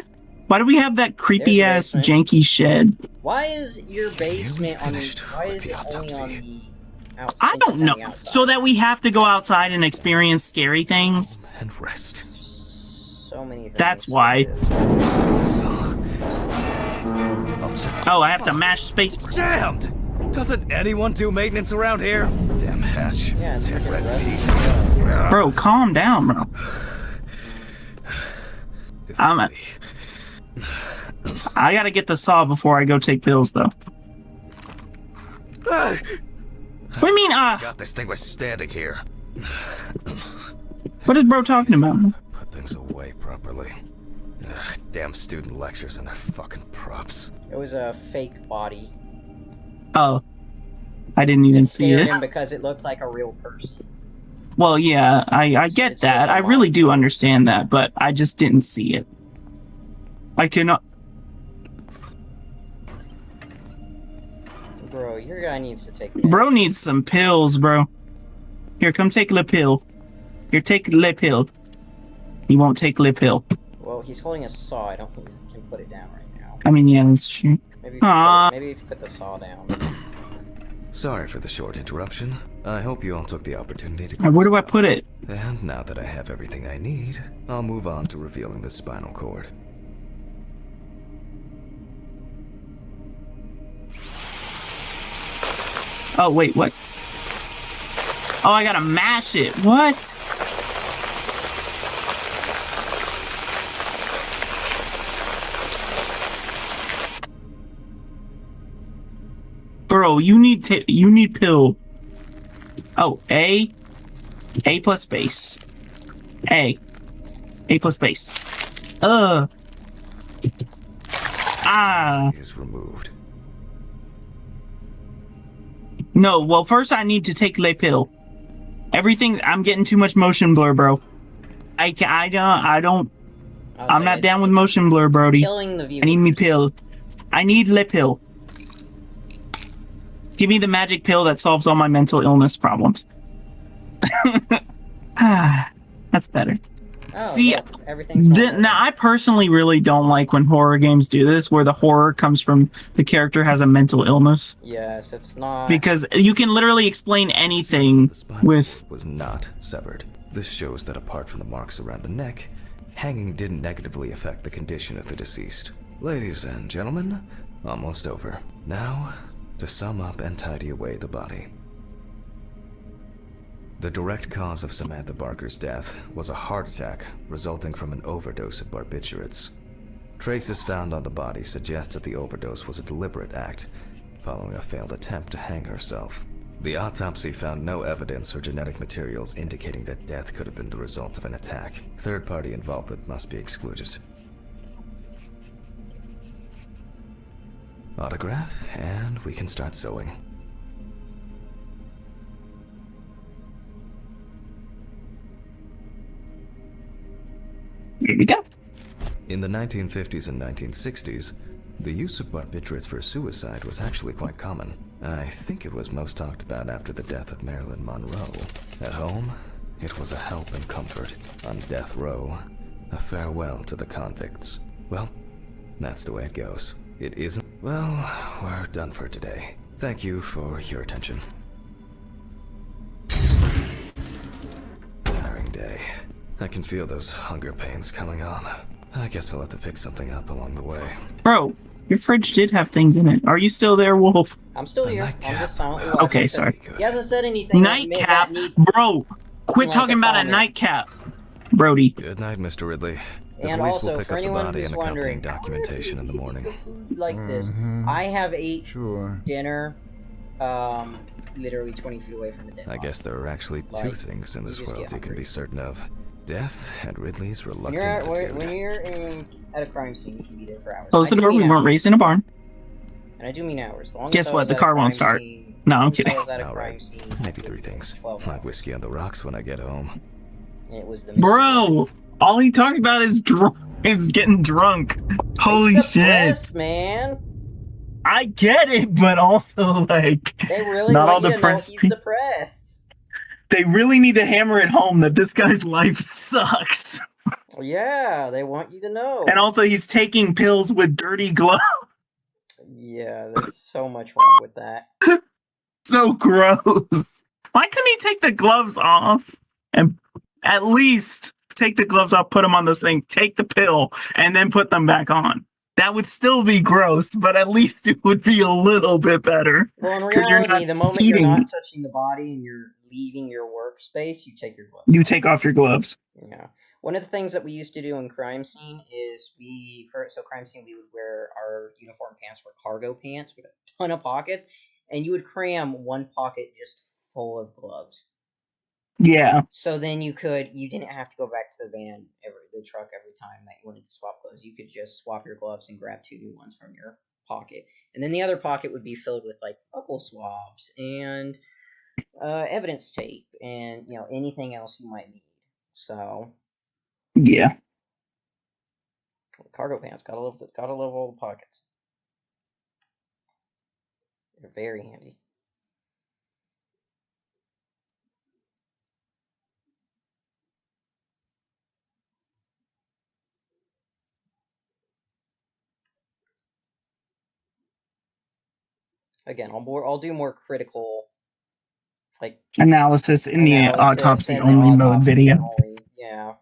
Why do we have that creepy There's ass the basement. janky shed? Why is your basement on the... finished Why with is the it only on autopsy. the outside? I don't know. So that we have to go outside and experience scary things? And rest. So many things. That's why. So... I'll check. Oh, I have to mash space. Jammed! Doesn't anyone do maintenance around here? Damn hatch. Yeah, it's Damn freaking red rusty. heat. Bro, calm down, bro. If I'm only- I gotta get the saw before I go take pills, though. Ah! What do you mean, God, this thing was standing here. what is bro talking about? Put things away properly. Ugh, damn student lectures and their fucking props. It was a fake body. Oh. I didn't even It see scared it. him because it looked like a real person. Well, yeah, I get It's just that. a I really model. do understand that, but I just didn't see it. I cannot... Bro, your guy needs to take Bro needs some pills, bro. Here, come take the pill. Here, take lip pill. He won't take lip pill. Well, he's holding a saw. I don't think he can put it down right now. I mean, yeah, that's true. Maybe if you put the saw down. Sorry for the short interruption. I hope you all took the opportunity to... Where do I put it? And now that I have everything I need, I'll move on to revealing the spinal cord. Oh, wait, what? Oh, I gotta mash it. What? Bro, you need pill. Oh, A plus space. A plus space. Is removed. No, well, first I need to take Le pill. Everything, I'm getting too much motion blur, bro. I'm not down with motion blur, Brody. Killing the viewers. I need me pill. I need Le pill. Give me the magic pill that solves all my mental illness problems. That's better. Oh, see, look, everything's now I personally really don't like when horror games do this, where the horror comes from the character has a mental illness. Yes, it's not. Because you can literally explain anything with... was not severed. This shows that apart from the marks around the neck, hanging didn't negatively affect the condition of the deceased. Ladies and gentlemen, almost over. Now, to sum up and tidy away the body. The direct cause of Samantha Barker's death was a heart attack resulting from an overdose of barbiturates. Traces found on the body suggest that the overdose was a deliberate act, following a failed attempt to hang herself. The autopsy found no evidence or genetic materials indicating that death could have been the result of an attack. Third-party involvement must be excluded. Autograph, and we can start sewing. Here we go. In the 1950s and 1960s, the use of barbiturates for suicide was actually quite common. I think it was most talked about after the death of Marilyn Monroe. At home, it was a help and comfort. On death row, a farewell to the convicts. Well, that's the way it goes. It isn't. Well, we're done for today. Thank you for your attention. Tiring day. I can feel those hunger pains coming on. I guess I'll have to pick something up along the way. Bro, your fridge did have things in it. Are you still there, Wolf? I'm still here. I'm just silently okay, sorry. He hasn't said anything. Nightcap? Bro, quit talking about a nightcap, Brody. Good night, Mr. Ridley. The and police also, will pick for up the anyone body who's and accompanying wondering, documentation in the morning. Like this, I have ate Sure. dinner, literally 20 feet away from the dead I body. guess there are actually two things in this world you can be certain of. Death and Ridley's reluctant attitude. When you're at a crime scene, you can be there for hours. Close the door, we weren't raised in a barn. And I do mean hours. Guess what, the car won't start. No, I'm kidding. Alright, maybe 3 things. My whiskey on the rocks when I get home. It was the Bro, all he talks about is getting drunk. Holy shit. Man. I get it, but also like they really not want all you depressed to know he's depressed. They really need to hammer it home that this guy's life sucks. Yeah, they want you to know. And also he's taking pills with dirty gloves. Yeah, there's so much wrong with that. So gross. Why couldn't he take the gloves off and at least take the gloves off, put them on the sink, take the pill, and then put them back on? That would still be gross, but at least it would be a little bit better. Well, in reality, the moment you're not touching the body and you're leaving your workspace, you take your gloves off. You take off your gloves. Yeah. One of the things that we used to do in crime scene is crime scene, we would wear our uniform pants were cargo pants with a ton of pockets, and you would cram one pocket just full of gloves. Yeah. So then you didn't have to go back to the truck every time that you wanted to swap gloves. You could just swap your gloves and grab 2 new ones from your pocket. And then the other pocket would be filled with like buckle swabs and evidence tape and anything else you might need. So yeah. Cargo pants, gotta love all the pockets. They're very handy. Again, I'll do more critical, like, analysis in the autopsy and the only mode video. only, yeah.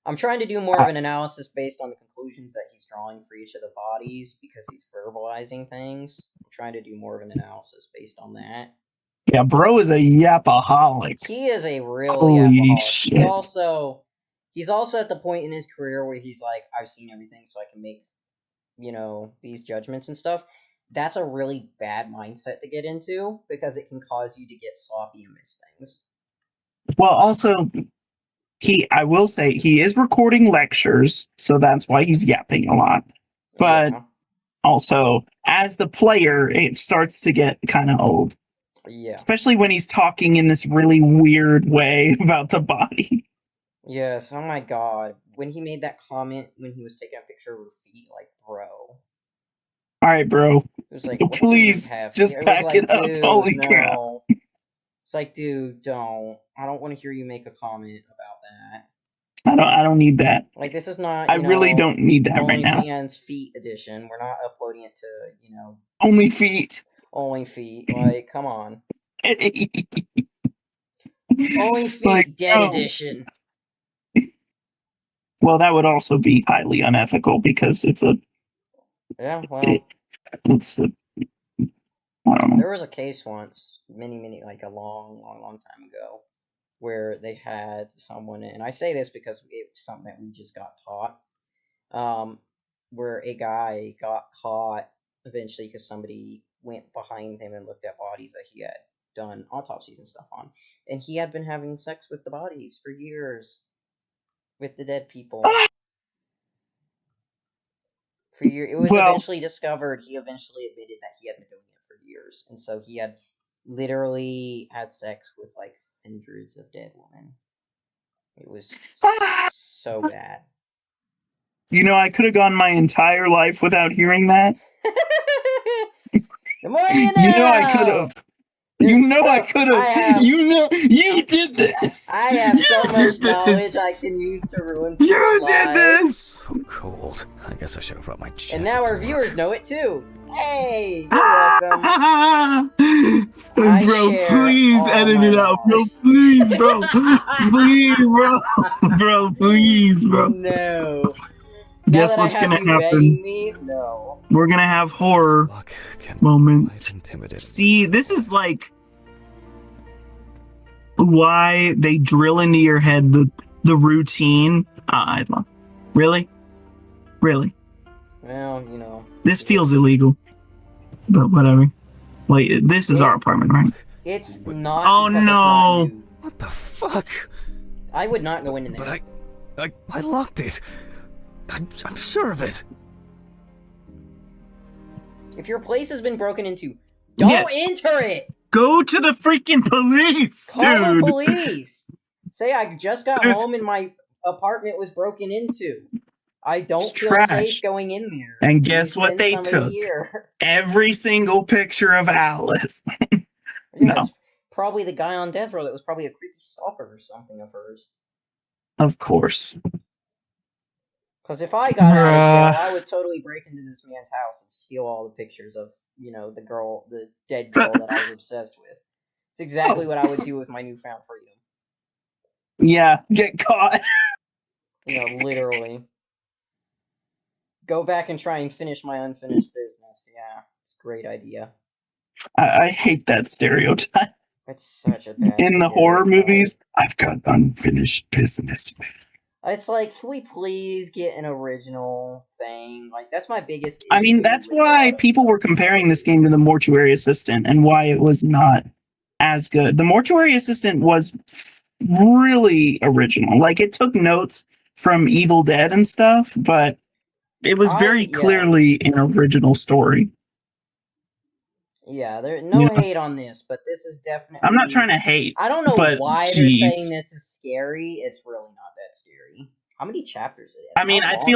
I'm trying to do more of an analysis based on the conclusions that he's drawing for each of the bodies because he's verbalizing things. I'm trying to do more of an analysis based on that. Yeah, bro is a yapaholic. He is a real Holy yapaholic. shit. He's also at the point in his career where he's like, I've seen everything, so I can make, these judgments and stuff. That's a really bad mindset to get into because it can cause you to get sloppy and miss things. Well, also, I will say, he is recording lectures, so that's why he's yapping a lot. But also, as the player, it starts to get kind of old. Yeah. Especially when he's talking in this really weird way about the body. Yes, oh my god. When he made that comment when he was taking a picture of her feet, like, bro. Alright, bro. It was like, please, just back it up. Holy crap. It's like, dude, don't. I don't want to hear you make a comment about that. I don't need that. Like, this is not, I really don't need that right now. OnlyFans feet edition. We're not uploading it to, Only feet. Only feet. Like, come on. Only feet like, dead edition. Well, that would also be highly unethical because it's a... Yeah, well... it's a... I don't know. There was a case once, like a long time ago, where they had someone, and I say this because it's something that we just got taught, where a guy got caught eventually because somebody went behind him and looked at bodies that he had done autopsies and stuff on, and he had been having sex with the bodies for years, with the dead people. For years, it was eventually discovered. He eventually admitted that he had been doing it for years, and so he had literally had sex with like hundreds of dead women. It was so bad. I could have gone my entire life without hearing that. The more you know. I could have. I could have. You did this. I have so much knowledge I can use to ruin people's lives. You did this. So cold. I guess I should have brought my jacket. And now our viewers know it too. Hey, you're welcome. Bro, please edit it out, bro. Please, bro. Please, bro. Bro, please, bro. No. Guess what's gonna happen? No. We're gonna have horror moment. See, this is like why they drill into your head the routine. Really? Well, this feels illegal, but whatever. Like, this is our apartment, right? It's not. Oh no! What the fuck? I would not go in there. But I locked it. I'm sure of it. If your place has been broken into, don't enter it! Go to the freaking police, dude! Call the police! Say I just got home and my apartment was broken into. I don't feel safe going in there. And guess what they took? Every single picture of Alice. It's probably the guy on death row that was probably a creepy stalker or something of hers. Of course. Because if I got out of jail, I would totally break into this man's house and steal all the pictures of, the dead girl that I was obsessed with. It's exactly what I would do with my newfound freedom. Yeah, get caught. Literally. Go back and try and finish my unfinished business. Yeah, it's a great idea. I hate that stereotype. It's such a bad in the horror movies, I've got unfinished business. It's like, can we please get an original thing? Like, that's my biggest issue. I mean, that's why people were comparing this game to The Mortuary Assistant and why it was not as good. The Mortuary Assistant was really original. Like, it took notes from Evil Dead and stuff, but it was very clearly an original story. Yeah, there's no hate on this, but this is definitely... I'm not trying to hate. I don't know why they're saying this is scary. It's really not that scary. How many chapters is it? I mean, I feel like